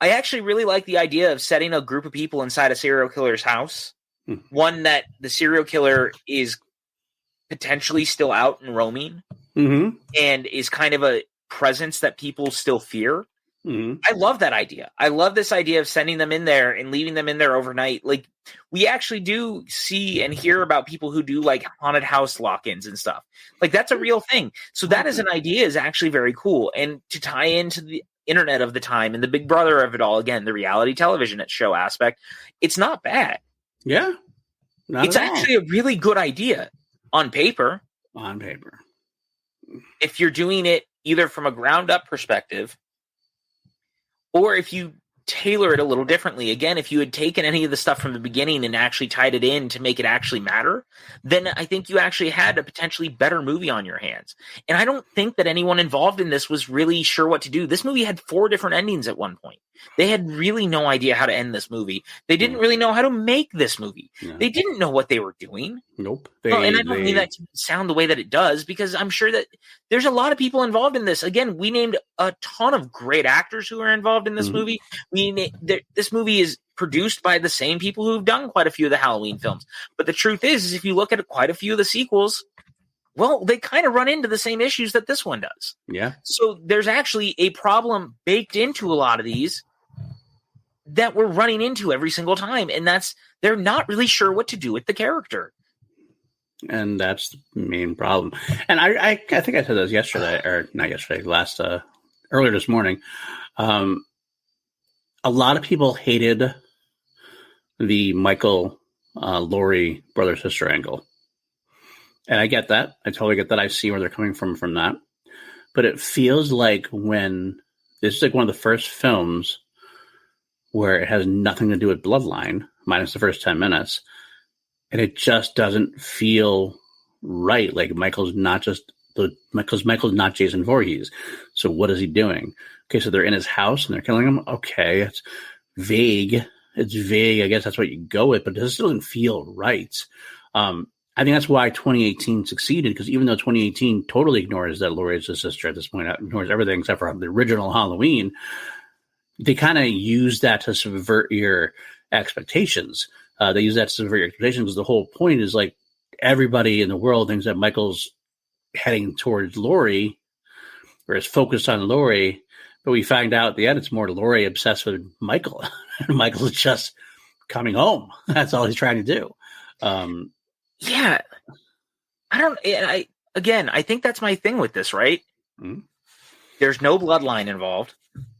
I actually really like the idea of setting a group of people inside a serial killer's house. One that the serial killer is potentially still out and roaming and is kind of a presence that people still fear. I love that idea. I love this idea of sending them in there and leaving them in there overnight. Like, we actually do see and hear about people who do like haunted house lock-ins and stuff. Like, that's a real thing. So that as an idea is actually very cool. And to tie into the internet of the time and the big brother of it all, again, the reality television show aspect, it's not bad. Yeah. It's actually a really good idea on paper. On paper. If you're doing it either from a ground up perspective, or if you tailor it a little differently. Again, if you had taken any of the stuff from the beginning and actually tied it in to make it actually matter, then I think you actually had a potentially better movie on your hands. And I don't think that anyone involved in this was really sure what to do. This movie had 4 different endings at one point. They had really no idea how to end this movie. They didn't really know how to make this movie. No. They didn't know what they were doing. Nope. And I don't mean that to sound the way that it does, because I'm sure that there's a lot of people involved in this. Again, we named a ton of great actors who are involved in this movie. This movie is produced by the same people who've done quite a few of the Halloween films. But the truth is if you look at quite a few of the sequels, well, they kind of run into the same issues that this one does. Yeah. So there's actually a problem baked into a lot of these that we're running into every single time. And that's, they're not really sure what to do with the character. And that's the main problem. And I think I said this yesterday, or not yesterday, earlier this morning. A lot of people hated the Michael Laurie brother-sister angle. And I get that. I totally get that. I see where they're coming from that. But it feels like when this is like one of the first films where it has nothing to do with Bloodline, minus the first 10 minutes. And it just doesn't feel right. Like Michael's not Jason Voorhees. So what is he doing? Okay, so they're in his house and they're killing him. Okay, it's vague. It's vague. I guess that's what you go with, but it still doesn't feel right. I think that's why 2018 succeeded, because even though 2018 totally ignores that Laurie is his sister at this point, ignores everything except for the original Halloween, they kind of use that to subvert your expectations. They use that to subvert your expectations because the whole point is like everybody in the world thinks that Michael's heading towards Laurie or is focused on Laurie, but we find out at the end it's more Laurie obsessed with Michael. Michael's just coming home. That's all he's trying to do. Yeah. I think that's my thing with this, right? Mm-hmm. There's no bloodline involved.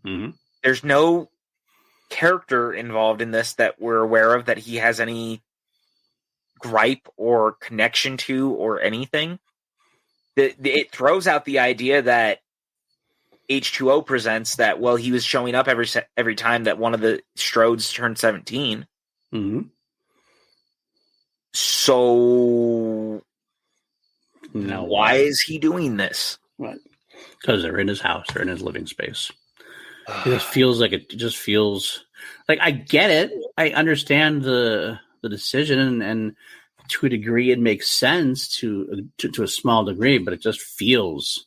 Mm-hmm. There's no character involved in this that we're aware of that he has any gripe or connection to or anything. It throws out the idea that H2O presents that, well, he was showing up every time that one of the Strodes turned 17. Mm-hmm. So now why is he doing this? What? Because they're in his house, they're in his living space. It just feels like I get it. I understand the decision, and to a degree, it makes sense to a small degree, but it just feels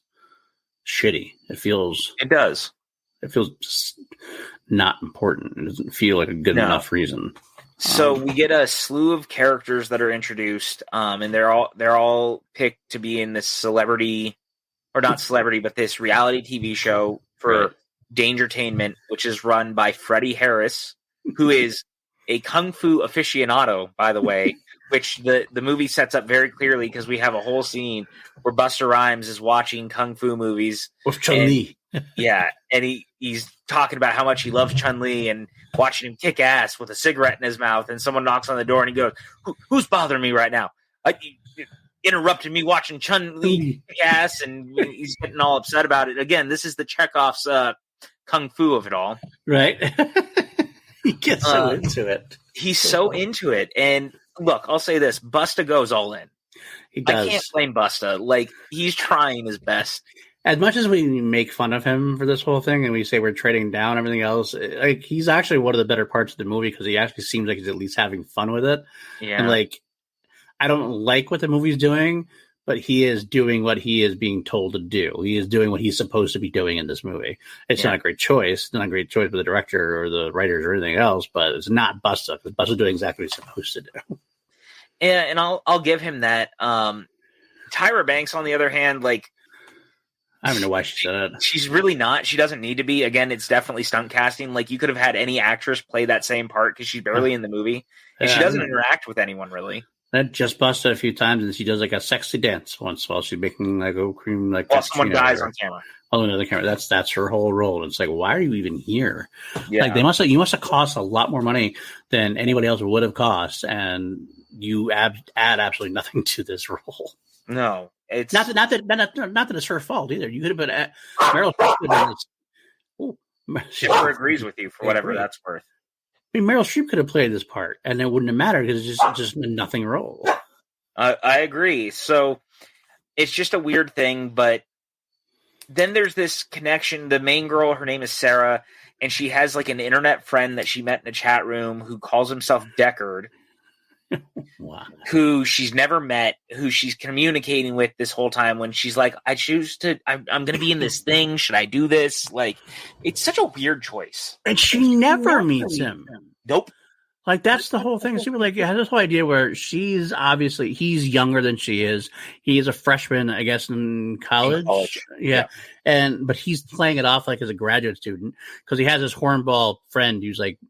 shitty. It does. It feels just not important. It doesn't feel like a good enough reason. So we get a slew of characters that are introduced, and they're all picked to be in this celebrity, or not celebrity, but this reality TV show for Dangertainment, which is run by Freddie Harris, who is a kung fu aficionado, by the way, which the movie sets up very clearly because we have a whole scene where Busta Rhymes is watching kung fu movies with Chun-Li. Yeah, and he's talking about how much he loves Chun-Li and watching him kick ass with a cigarette in his mouth, and someone knocks on the door and he goes, who's bothering me right now? You interrupted me watching Chun-Li kick ass, and he's getting all upset about it. Again, this is the Chekhov's kung fu of it all. Right. He gets so into it. He's so into it. And look, I'll say this, Busta goes all in. He does. I can't blame Busta. Like, he's trying his best. As much as we make fun of him for this whole thing and we say we're trading down everything else, like he's actually one of the better parts of the movie because he actually seems like he's at least having fun with it. Yeah. And like, I don't like what the movie's doing, but he is doing what he is being told to do. He is doing what he's supposed to be doing in this movie. It's not a great choice. It's not a great choice for the director or the writers or anything else, but it's not Busta because Busta's doing exactly what he's supposed to do. Yeah, and I'll give him that. Tyra Banks, on the other hand, like, I don't know why she said it. She's really not. She doesn't need to be. Again, it's definitely stunt casting. Like, you could have had any actress play that same part because she's barely in the movie. And she doesn't interact with anyone, really. That just busted a few times, and she does like a sexy dance once while she's making like a cream like. While someone dies on camera. Oh, another camera. That's her whole role. And it's like, why are you even here? Yeah. Like you must have cost a lot more money than anybody else would have cost, and you add absolutely nothing to this role. No, it's not that it's her fault either. You could have been Meryl Streep. Shipper agrees with you for whatever that's worth. I mean, Meryl Streep could have played this part, and it wouldn't have mattered because it's just a nothing role. I agree. So it's just a weird thing, but then there's this connection. The main girl, her name is Sarah, and she has like an internet friend that she met in a chat room who calls himself Deckard. Wow. Who she's never met, who she's communicating with this whole time when she's like, I'm going to be in this thing. Should I do this? Like, it's such a weird choice. And she never meets him. Nope. Like, that's the whole thing. She was like, has this whole idea where he's younger than she is. He is a freshman, I guess, in college. Yeah. But he's playing it off like as a graduate student because he has this hornball friend who's like,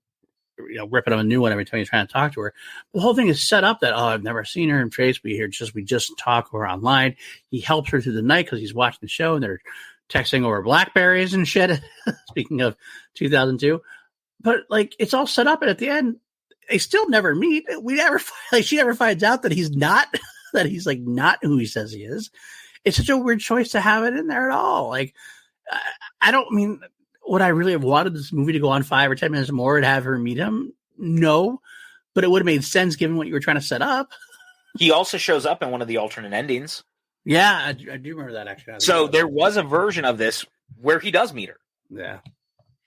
ripping him a new one every time he's trying to talk to her. The whole thing is set up that, I've never seen her in Trace. We just talk or online. He helps her through the night because he's watching the show and they're texting over Blackberries and shit. Speaking of 2002, but like it's all set up, and at the end, they still never meet. She never finds out that he's not that he's like not who he says he is. It's such a weird choice to have it in there at all. Like, I don't mean, would I really have wanted this movie to go on 5 or 10 minutes more and have her meet him? No, but it would have made sense given what you were trying to set up. He also shows up in one of the alternate endings. Yeah, I do remember that actually. So there was a version of this where he does meet her. Yeah.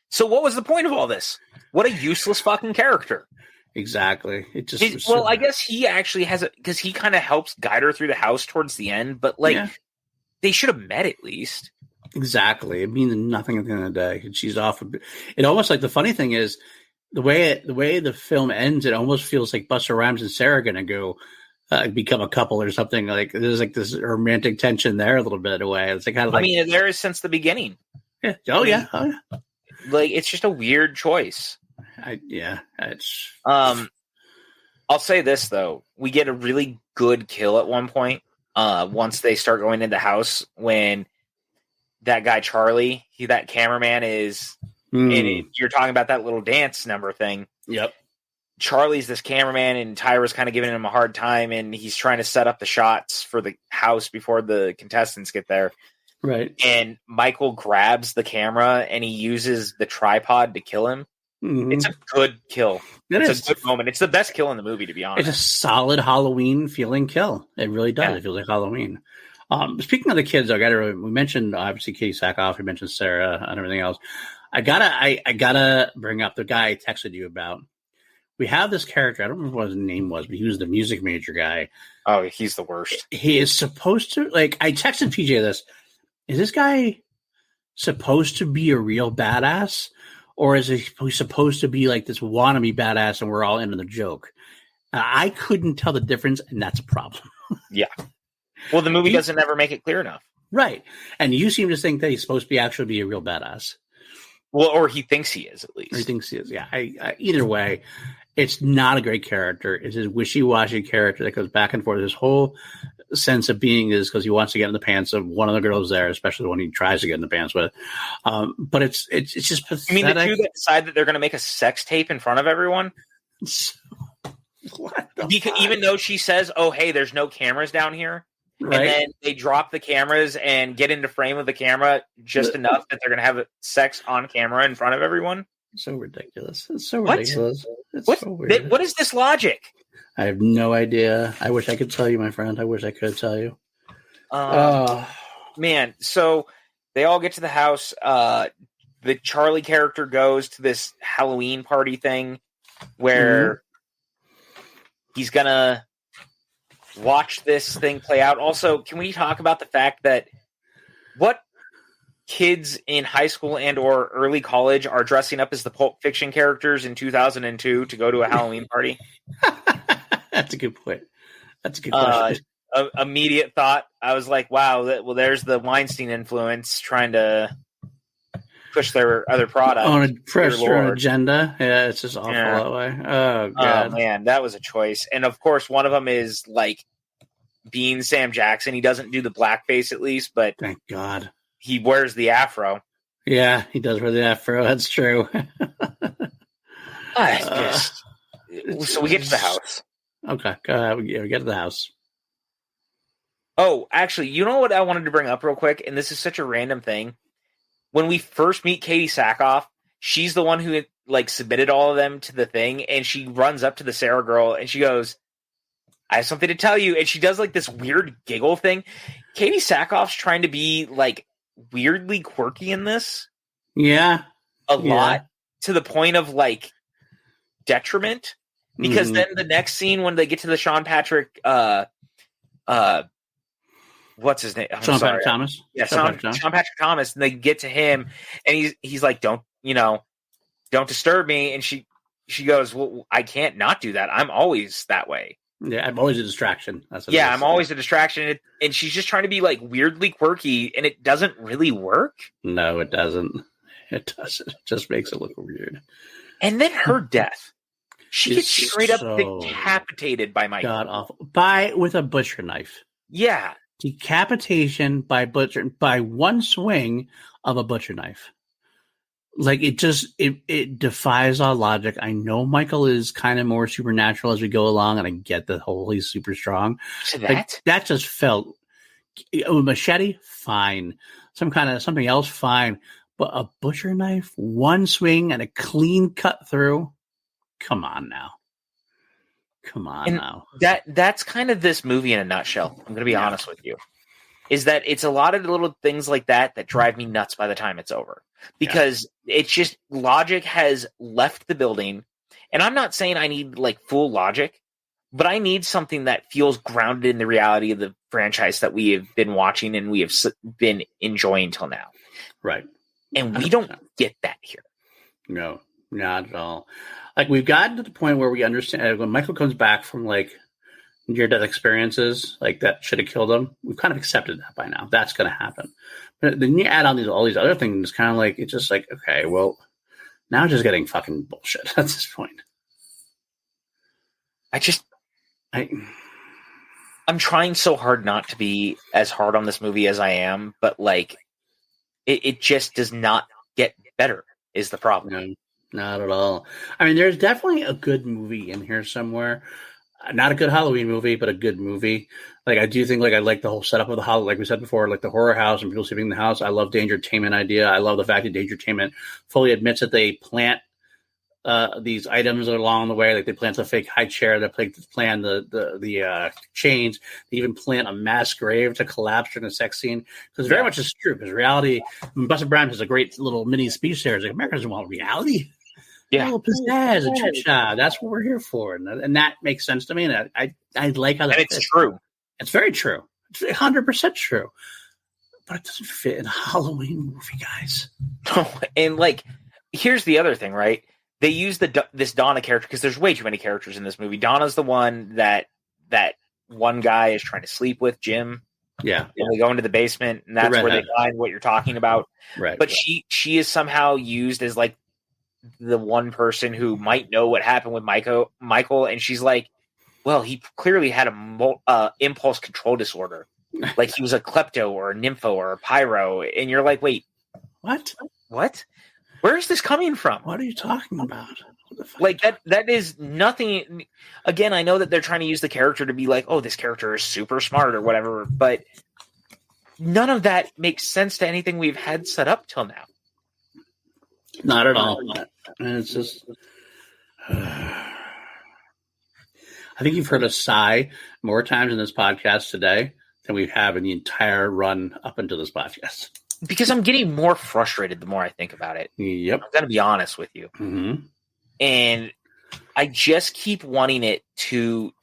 So what was the point of all this? What a useless fucking character. Exactly. It just I guess he actually has it because he kind of helps guide her through the house towards the end, but they should have met at least. Exactly. It means nothing at the end of the day. She's off. It almost like the funny thing is the way the film ends. It almost feels like Busta Rhymes and Sarah are going to go become a couple or something. Like there's like this romantic tension there a little bit in a way. It's like kind of like, I mean, there is since the beginning. Yeah. Oh yeah. Like it's just a weird choice. It's. I'll say this though: we get a really good kill at one point. Once they start going into the house, when that guy Charlie, that cameraman is, and you're talking about that little dance number thing. Yep. Charlie's this cameraman, and Tyra's kind of giving him a hard time, and he's trying to set up the shots for the house before the contestants get there. Right. And Michael grabs the camera and he uses the tripod to kill him. Mm-hmm. It's a good kill. It's a good moment. It's the best kill in the movie, to be honest. It's a solid Halloween feeling kill. It really does. Yeah. It feels like Halloween. Speaking of the kids, we mentioned obviously Katee Sackhoff. We mentioned Sarah and everything else. I gotta bring up the guy I texted you about. We have this character. I don't remember what his name was, but he was the music major guy. Oh, he's the worst. He is supposed to I texted PJ this. Is this guy supposed to be a real badass, or is he supposed to be like this wannabe badass and we're all into the joke? I couldn't tell the difference, and that's a problem. Yeah. Well, the movie doesn't ever make it clear enough. Right. And you seem to think that he's supposed to actually be a real badass. Well, or he thinks he is, at least. Or he thinks he is, yeah. Either way, it's not a great character. It's his wishy-washy character that goes back and forth. His whole sense of being is because he wants to get in the pants of one of the girls there, especially the one he tries to get in the pants with. But it's just pathetic. You mean the two that decide that they're going to make a sex tape in front of everyone? Even though she says, "Oh, hey, there's no cameras down here," right? And then they drop the cameras and get into frame of the camera just enough that they're going to have sex on camera in front of everyone. So ridiculous! It's so ridiculous. It's so weird. What is this logic? I have no idea. I wish I could tell you, my friend. I wish I could tell you. Man, so they all get to the house. The Charlie character goes to this Halloween party thing where he's going to watch this thing play out. Also, can we talk about the fact that what kids in high school and or early college are dressing up as the Pulp Fiction characters in 2002 to go to a Halloween party? That's a good point. That's a good question. Immediate thought. I was like, wow, there's the Weinstein influence trying to push their other product on a press their agenda. Yeah, it's just awful that way. Oh, God. Oh, man, that was a choice. And, of course, one of them is, like, being Sam Jackson. He doesn't do the blackface, at least, but thank God. He wears the afro. Yeah, he does wear the afro. That's true. So we get to the house. Okay, go ahead. We get to the house. Oh, actually, you know what I wanted to bring up real quick? And this is such a random thing. When we first meet Katee Sackhoff, she's the one who submitted all of them to the thing, and she runs up to the Sarah girl, and she goes, "I have something to tell you." And she does this weird giggle thing. Katee Sackhoff's trying to be weirdly quirky in this. Yeah. A lot, to the point of detriment. Because then the next scene when they get to the Sean Patrick what's his name? Sean Patrick Thomas. Yeah, Sean Patrick Thomas, and they get to him and he's like, don't disturb me. And she goes, "Well, I can't not do that. I'm always that way." Yeah, I'm always a distraction. I'm always a distraction. And she's just trying to be weirdly quirky, and it doesn't really work. No, it doesn't. It doesn't. It just makes it look weird. And then her death. She gets straight up decapitated by Michael. God awful. With a butcher knife. Yeah. Decapitation by one swing of a butcher knife. Like it defies all logic. I know Michael is kind of more supernatural as we go along, and I get the whole he's super strong. To Like, that just felt a machete, fine. Something else, fine. But a butcher knife, one swing and a clean cut through. Come on now. That's kind of this movie in a nutshell. I'm going to be honest with you. Is that it's a lot of little things like that drive me nuts by the time it's over. Because it's just logic has left the building. And I'm not saying I need like full logic, but I need something that feels grounded in the reality of the franchise that we have been watching and we have been enjoying till now. Right. And we don't get that here. No, not at all. Like, we've gotten to the point where we understand when Michael comes back from like near-death experiences, like that should have killed him. We've kind of accepted that by now. That's going to happen. But then you add on all these other things, kind of like, it's just like, okay, well, now it's just getting fucking bullshit at this point. I'm trying so hard not to be as hard on this movie as I am, but like, it just does not get better is the problem. No, not at all. I mean, there's definitely a good movie in here somewhere. Not a good Halloween movie, but a good movie. Like, I do think, like, I like the whole setup of the Halloween, like we said before, like the horror house and people sleeping in the house. I love Dangertainment idea. I love the fact that Dangertainment fully admits that they plant these items along the way. Like, they plant the fake high chair, they plant the chains. They even plant a mass grave to collapse during the sex scene. Because very much is true. Because reality, I mean, Busta Rhymes has a great little mini speech there. It's like, America doesn't want reality. Yeah, pizzazz, a chit shot. That's what we're here for, and that makes sense to me. And I like how that. And it's true. It's very true. It's 100% true. But it doesn't fit in a Halloween movie, guys. And like, here's the other thing, right? They use this Donna character because there's way too many characters in this movie. Donna's the one that one guy is trying to sleep with, Jim. Yeah. And they go into the basement, and that's where they find what you're talking about. Right. But she is somehow used as like the one person who might know what happened with Michael, and she's like, well, he clearly had a impulse control disorder. Like, he was a klepto or a nympho or a pyro. And you're like, wait, what? Where is this coming from? What are you talking about? Like, that is nothing. Again, I know that they're trying to use the character to be like, oh, this character is super smart or whatever, but none of that makes sense to anything we've had set up till now. Not at all. And it's just, I think you've heard us sigh more times in this podcast today than we have in the entire run up into this podcast. Because I'm getting more frustrated the more I think about it. Yep. I'm going to be honest with you. Mm-hmm. And I just keep wanting it to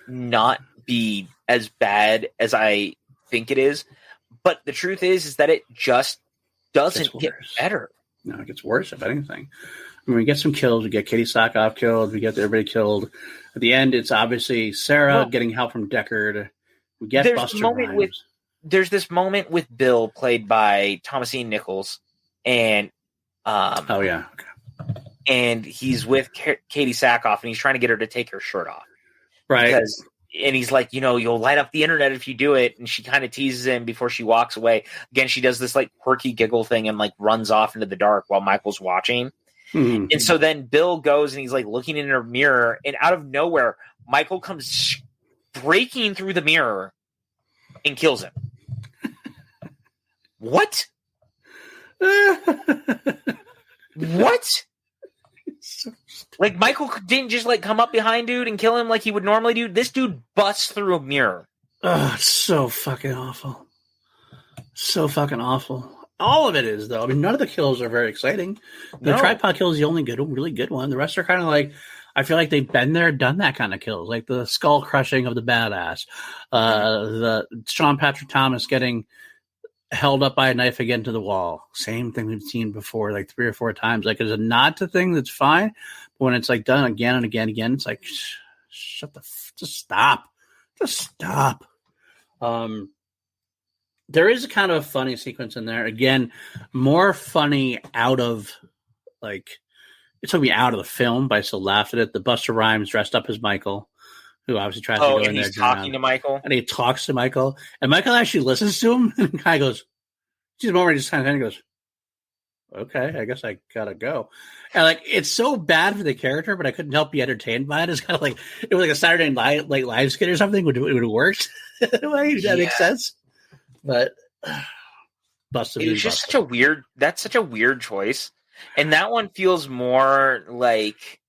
not be as bad as I think it is. But the truth is that it just doesn't get better. No, it gets worse, if anything. I mean, we get some kills. We get Katee Sackhoff killed. We get everybody killed. At the end, it's obviously Sarah getting help from Deckard. We get Busta Rhymes. There's this moment with Bill, played by Thomasine Nichols, and okay. And he's with Katee Sackhoff, and he's trying to get her to take her shirt off, right? And he's like, you'll light up the internet if you do it. And she kind of teases him before she walks away. Again, she does this like quirky giggle thing and like runs off into the dark while Michael's watching. Mm-hmm. And so then Bill goes and he's like looking in her mirror, and out of nowhere, Michael comes breaking through the mirror and kills him. What? What? Like, Michael didn't just like come up behind dude and kill him like he would normally do. This dude busts through a mirror. Oh, it's so fucking awful. So fucking awful. All of it is, though. I mean, none of the kills are very exciting. The tripod kill is the only really good one. The rest are kind of like, I feel like they've been there, done that kind of kills, like the skull crushing of the badass, the Sean Patrick Thomas getting held up by a knife again to the wall. Same thing we've seen before, like 3 or 4 times. Like, there's a nod to thing that's fine, but when it's like done again and again, it's like, just stop. There is a kind of funny sequence in there. Again, more funny out of, like, it took me out of the film, but I still laughed at it. The Busta Rhymes dressed up as Michael, who obviously tries to go in there. He's talking to Michael. And he talks to Michael. And Michael actually listens to him. And the guy goes, she's a moment, he just kind of goes, okay, I guess I gotta go. And like, it's so bad for the character, but I couldn't help be entertained by it. It's kind of like it was like a Saturday Night like live skit or something. Would it have worked? Like, that makes sense. But Busta, it was just such a weird. That's such a weird choice, and that one feels more like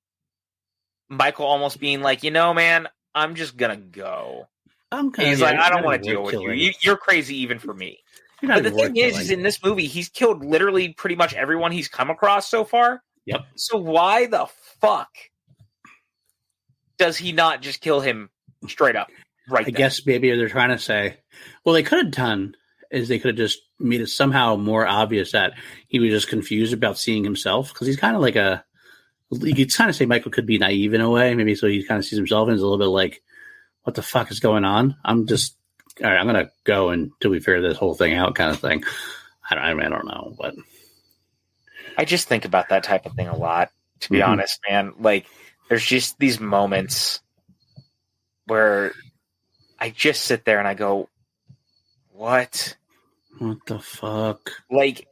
Michael almost being like, man, I'm just gonna go. He's like, I don't want to deal with you. You're crazy even for me. But the thing is in this movie, he's killed literally pretty much everyone he's come across so far. Yep. So why the fuck does he not just kill him straight up? Right. I guess maybe they're trying to say, well, they could have done is they could have just made it somehow more obvious that he was just confused about seeing himself, because he's kind of like you could kind of say Michael could be naive in a way, maybe, so he kind of sees himself and is a little bit like, what the fuck is going on? I'm all right, I'm going to go until we figure this whole thing out, kind of thing. I don't know, but I just think about that type of thing a lot, to be honest, man. Like, there's just these moments where I just sit there and I go, what? What the fuck? Like,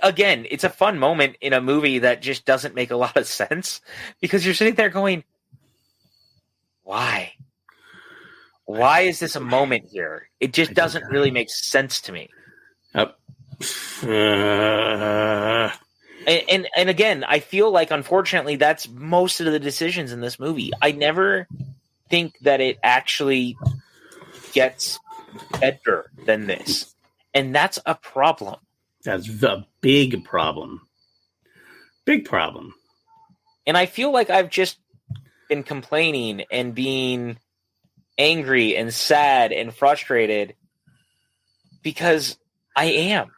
again, it's a fun moment in a movie that just doesn't make a lot of sense, because you're sitting there going, why? Why is this a moment here? It just doesn't really make sense to me. Yep. And again, I feel like, unfortunately, that's most of the decisions in this movie. I never think that it actually gets better than this. And that's a problem. That's a big problem. Big problem. And I feel like I've just been complaining and being angry and sad and frustrated because I am.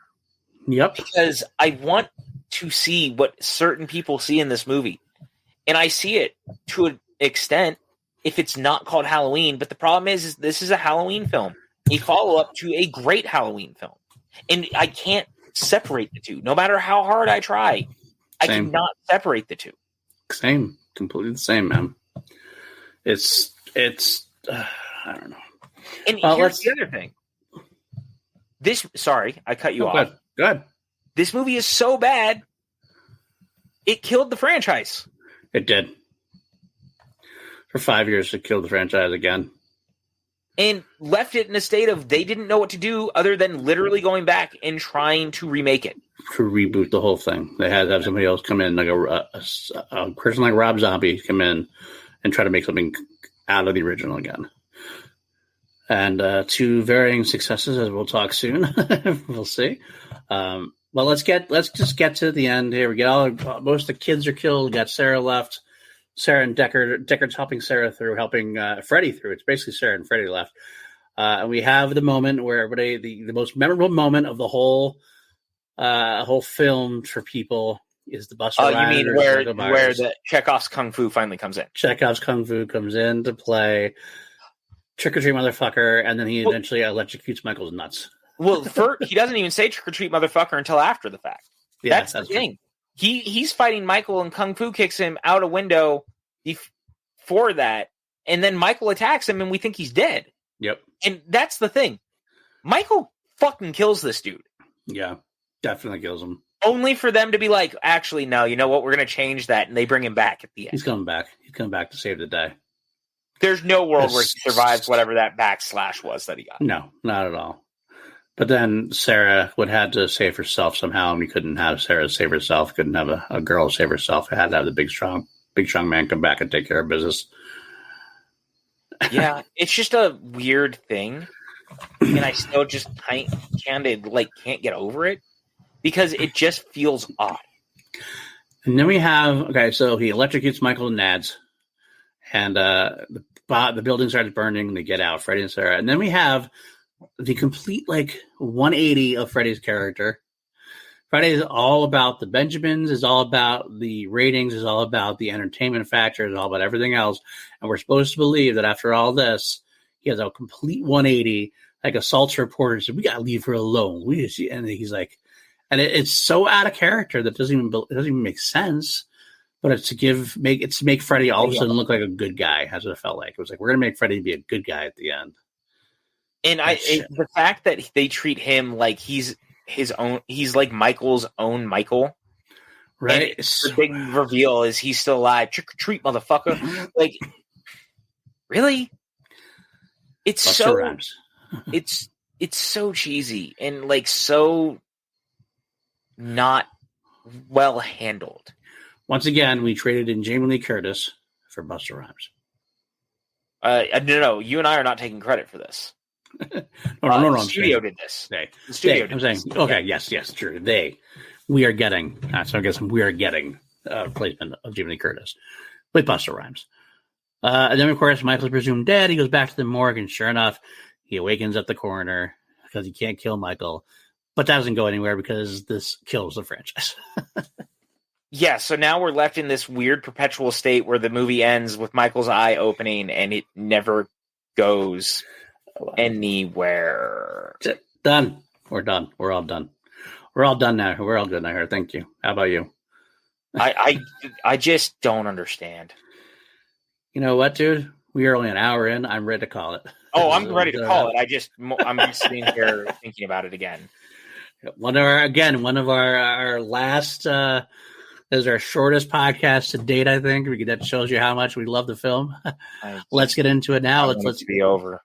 Yep. Because I want to see what certain people see in this movie. And I see it to an extent if it's not called Halloween. But the problem is this is a Halloween film, a follow-up to a great Halloween film. And I can't separate the two. No matter how hard I try, I cannot separate the two. Same. Completely the same, man. It's I don't know. And here's the other thing. Sorry, I cut you off. Go ahead. This movie is so bad, it killed the franchise. It did. For 5 years, it killed the franchise again. And left it in a state of they didn't know what to do other than literally going back and trying to remake it. To reboot the whole thing. They had to have somebody else come in, like a person like Rob Zombie come in and try to make something out of the original again. And to varying successes, as we'll talk soon. We'll see. Well, let's just get to the end here. We get most of the kids are killed. We got Sarah left. Sarah and Deckard's helping Sarah through, helping Freddy through. It's basically Sarah and Freddy left. And we have the moment where everybody, the most memorable moment of the whole film for people is the bus ride. Oh, you mean where the Chekhov's Kung Fu finally comes in? Chekhov's Kung Fu comes in to play Trick or Treat Motherfucker, and then he eventually electrocutes Michael's nuts. Well, he doesn't even say Trick or Treat Motherfucker until after the fact. Yeah, that's the thing. He's fighting Michael, and Kung Fu kicks him out a window before that, and then Michael attacks him, and we think he's dead. Yep. And that's the thing. Michael fucking kills this dude. Yeah, definitely kills him. Only for them to be like, actually, no, you know what? We're going to change that, and they bring him back at the end. He's coming back. He's coming back to save the day. There's no world where he survives whatever that backslash was that he got. No, not at all. But then Sarah would have to save herself somehow, and we couldn't have Sarah save herself. Couldn't have a girl save herself. It had to have the big strong man come back and take care of business. Yeah, it's just a weird thing, and I still just can't get over it because it just feels odd. And then we have so he electrocutes Michael and Nads, and the building starts burning. And they get out, Freddy and Sarah, and then we have the complete 180 of Freddy's character. Freddy is all about the Benjamins, is all about the ratings, is all about the entertainment factor, is all about everything else. And we're supposed to believe that after all this, he has a complete 180, assaults reporters. So we got to leave her alone. And he's like, and it's so out of character that it doesn't even make sense. But it's to make Freddy all of a sudden look like a good guy. That's what it felt like. It was like, we're going to make Freddy be a good guy at the end. And the fact that they treat him like he's his own, he's like Michael's own Michael. Right. And the big reveal is he's still alive. Trick or treat, motherfucker. Like, really? It's Busta so Rhymes. it's so cheesy and like so not well handled. Once again, we traded in Jamie Lee Curtis for Busta Rhymes. No, you and I are not taking credit for this. No. The studio did this. The studio did this. Okay, yes, true. We are getting. So I guess we are getting replacement of Jamie Lee Curtis with Busta Rhymes. And then, of course, Michael's presumed dead. He goes back to the morgue, and sure enough, he awakens at the coroner because he can't kill Michael. But that doesn't go anywhere because this kills the franchise. Yeah, so now we're left in this weird perpetual state where the movie ends with Michael's eye opening and it never goes anywhere. Done. We're done. We're all done. We're all done now. We're all good now here. Thank you. How about you? I just don't understand. You know what, dude? We are only an hour in. I'm ready to call it. Oh, I'm ready to call it. I'm sitting here thinking about it again. One of our last. This is our shortest podcast to date. I think that shows you how much we love the film. Let's get into it now. Let's be over.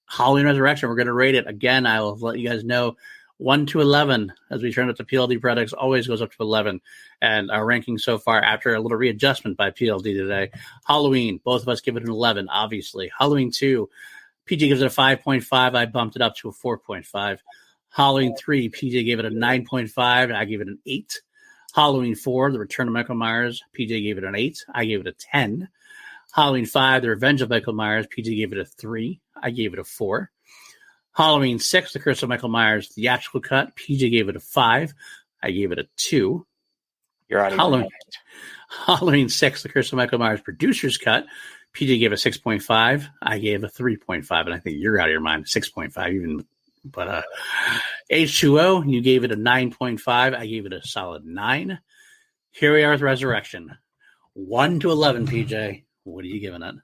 Halloween Resurrection. We're going to rate it again. I will let you guys know 1 to 11 as we turn up to PLD products. Always goes up to 11, and our ranking so far after a little readjustment by PLD today. Halloween, both of us give it an 11. Obviously, Halloween 2, PJ gives it a 5.5. I bumped it up to a 4.5. Halloween 3, PJ gave it a 9.5. I gave it an 8. Halloween 4, The Return of Michael Myers, PJ gave it an 8. I gave it a 10. Halloween 5, The Revenge of Michael Myers, PJ gave it a 3. I gave it a 4. Halloween 6, The Curse of Michael Myers, theatrical cut, PJ gave it a 5. I gave it a 2. You're out of your mind. Halloween 6, The Curse of Michael Myers, producer's cut, PJ gave a 6.5. I gave a 3.5, and I think you're out of your mind, 6.5 even. But H2O, you gave it a 9.5. I gave it a solid 9. Here we are with Resurrection. 1 to 11, PJ. What are you giving it?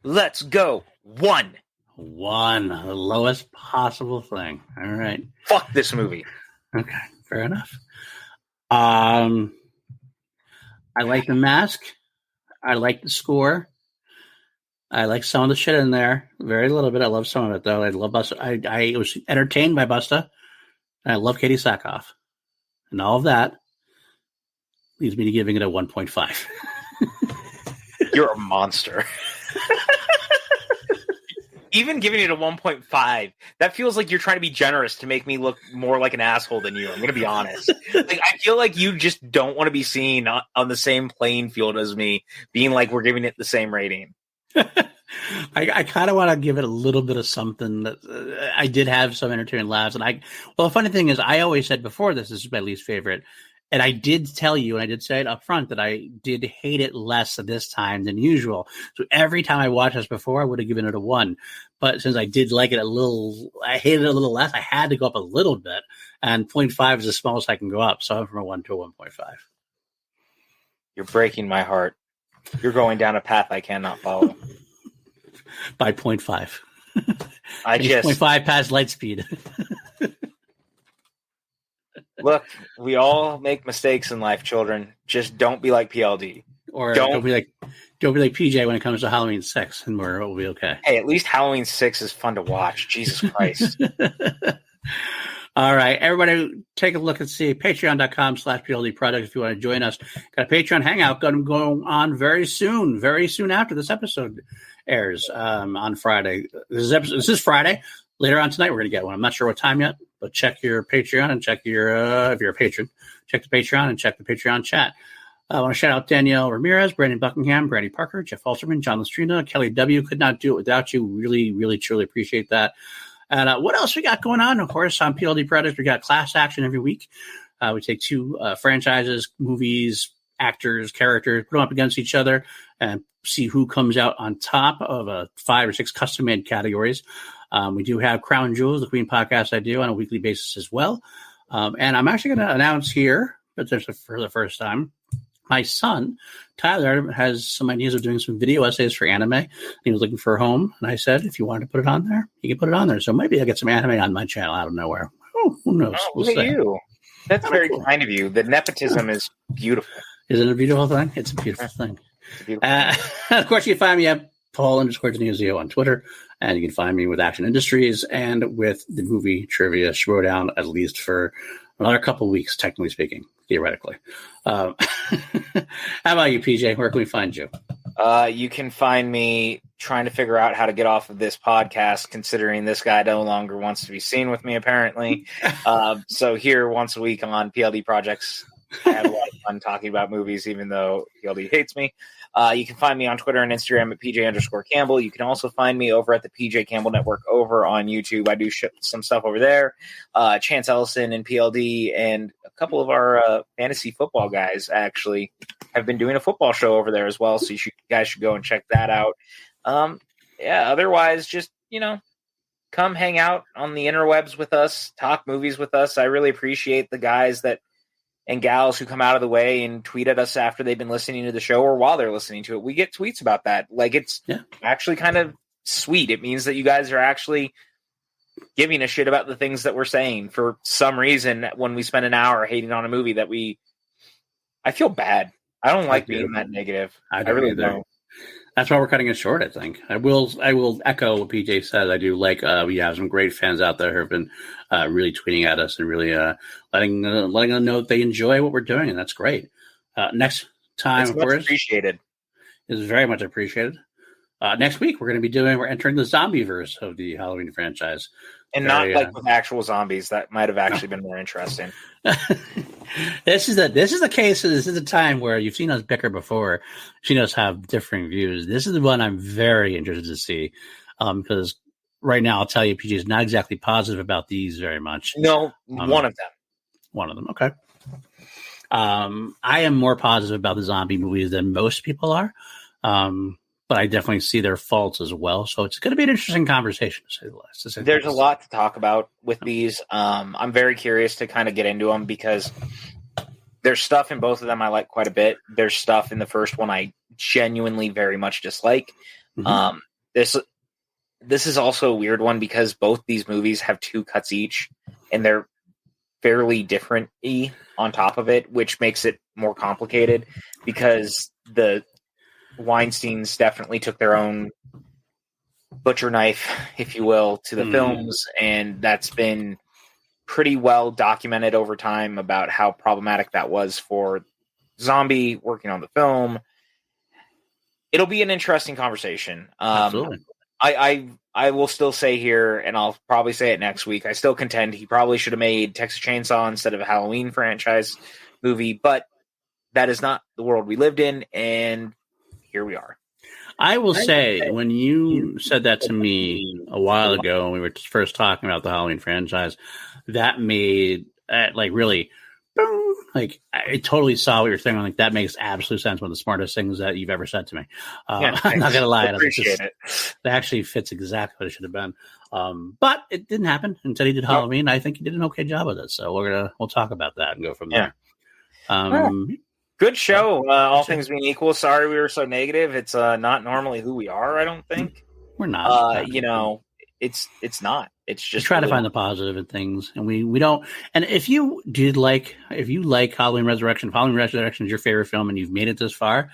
Let's go. 1. 1. The lowest possible thing. All right. Fuck this movie. Okay. Fair enough. I like the mask. I like the score. I like some of the shit in there. Very little bit. I love some of it, though. I love Busta. I was entertained by Busta. And I love Katee Sackhoff. And all of that leads me to giving it a 1.5. You're a monster. Even giving it a 1.5, that feels like you're trying to be generous to make me look more like an asshole than you. I'm going to be honest. Like, I feel like you just don't want to be seen on the same playing field as me, being like we're giving it the same rating. I kind of want to give it a little bit of something. That I did have some entertaining laughs, and the funny thing is, I always said before this is my least favorite, and I did tell you, and I did say it up front that I did hate it less this time than usual. So every time I watched this before, I would have given it a 1, but since I did like it a little, I hated it a little less. I had to go up a little bit, and 0.5 is the smallest I can go up. So I'm from a 1 to a 1.5. You're breaking my heart. You're going down a path I cannot follow. By 0.5. I just 0.5 past light speed. Look, we all make mistakes in life, children. Just don't be like PLD. Or don't be like PJ when it comes to Halloween 6, and we'll be okay. Hey, at least Halloween 6 is fun to watch. Jesus Christ. All right, everybody, take a look and see patreon.com/PLD Product if you want to join us. Got a Patreon hangout going to go on very soon after this episode airs on Friday. This is Friday. Later on tonight, we're going to get one. I'm not sure what time yet, but check your Patreon and check your, if you're a patron, check the Patreon and check the Patreon chat. I want to shout out Danielle Ramirez, Brandon Buckingham, Brandy Parker, Jeff Alterman, John Lestrina, Kelly W. Could not do it without you. Really, really, truly appreciate that. And what else we got going on? Of course, on PLD Products, we got class action every week. We take 2 franchises, movies, actors, characters, put them up against each other and see who comes out on top of 5 or 6 custom-made categories. We do have Crown Jewels, the Queen podcast I do on a weekly basis as well. And I'm actually going to announce here, but for the first time, my son, Tyler, has some ideas of doing some video essays for anime. He was looking for a home, and I said, if you wanted to put it on there, you can put it on there. So maybe I'll get some anime on my channel out of nowhere. Oh, who knows? Look at you. That's very kind of you. The nepotism is beautiful. Isn't it a beautiful thing? It's a beautiful thing. Of course, you can find me at Paul_Denizio on Twitter, and you can find me with Action Industries and with the movie Trivia Showdown, at least for another couple of weeks, technically speaking, theoretically. How about you, PJ? Where can we find you? You can find me trying to figure out how to get off of this podcast, considering this guy no longer wants to be seen with me, apparently. So here once a week on PLD Projects, I have a lot of fun talking about movies, even though PLD hates me. You can find me on Twitter and Instagram at PJ_Campbell. You can also find me over at the PJ Campbell Network over on YouTube. I do ship some stuff over there. Chance Ellison and PLD and a couple of our fantasy football guys actually have been doing a football show over there as well. So you guys should go and check that out. Otherwise, just, come hang out on the interwebs with us, talk movies with us. I really appreciate the guys and gals who come out of the way and tweet at us after they've been listening to the show or while they're listening to it. We get tweets about that. Like, it's actually kind of sweet. It means that you guys are actually giving a shit about the things that we're saying. For some reason, when we spend an hour hating on a movie I feel bad. I don't like being that negative. I really don't. That's why we're cutting it short, I think. I will echo what PJ said. I do like we have some great fans out there who have been really tweeting at us and really letting them know that they enjoy what we're doing, and that's great. Next time, of course, appreciated. Is very much appreciated. Next week, we're entering the zombie verse of the Halloween franchise. And not with actual zombies. That might have actually been more interesting. This is the case. This is a time where you've seen us bicker before. Seen us have differing views. This is the one I'm very interested to see, because right now I'll tell you, PJ is not exactly positive about these very much. No, one of them. One of them. Okay. I am more positive about the zombie movies than most people are. But I definitely see their faults as well. So it's going to be an interesting conversation, to say the least. There's a lot to talk about with these. I'm very curious to kind of get into them because there's stuff in both of them I like quite a bit. There's stuff in the first one I genuinely very much dislike. Mm-hmm. This is also a weird one because both these movies have 2 cuts each, and they're fairly different-y on top of it, which makes it more complicated because the Weinsteins definitely took their own butcher knife, if you will, to the films, and that's been pretty well documented over time about how problematic that was for Zombie working on the film. It'll be an interesting conversation. Absolutely. I will still say here, and I'll probably say it next week, I still contend he probably should have made Texas Chainsaw instead of a Halloween franchise movie, but that is not the world we lived in, and here we are. I will say, when you said that to me a while ago, when we were first talking about the Halloween franchise, that made really, boom, I totally saw what you're saying. Like, that makes absolute sense. One of the smartest things that you've ever said to me. I'm not going to lie. Appreciate it. That actually fits exactly what it should have been. But it didn't happen. Instead, he did Halloween. I think he did an okay job with it. So we'll talk about that and go from there. Good show. All things being equal. Sorry we were so negative. It's not normally who we are, I don't think. We're not. It's not. It's just we try to find the positive in things, and we don't. And if you like Halloween Resurrection, if Halloween Resurrection is your favorite film, and you've made it this far,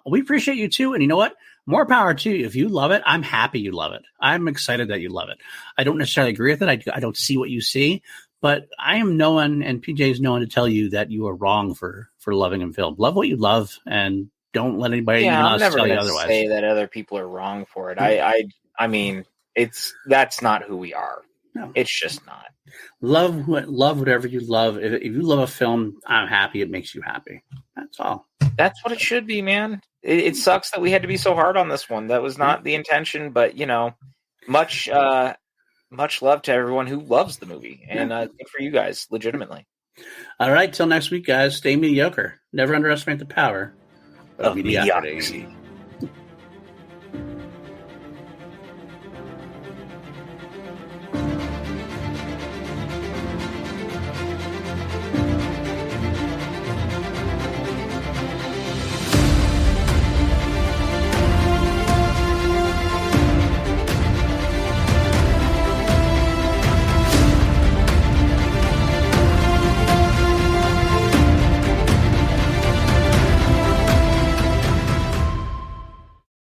we appreciate you too. And you know what? More power to you. If you love it, I'm happy you love it. I'm excited that you love it. I don't necessarily agree with it. I don't see what you see. But I am no one, and PJ is no one to tell you that you are wrong for loving a film. Love what you love, and don't let anybody even else tell you otherwise. Say that other people are wrong for it. I mean, that's not who we are. No. It's just not. Love whatever you love. If you love a film, I'm happy. It makes you happy. That's all. That's what it should be, man. It sucks that we had to be so hard on this one. That was not the intention, but much love to everyone who loves the movie, and good for you guys, legitimately. All right, till next week, guys. Stay mediocre. Never underestimate the power of mediocrity.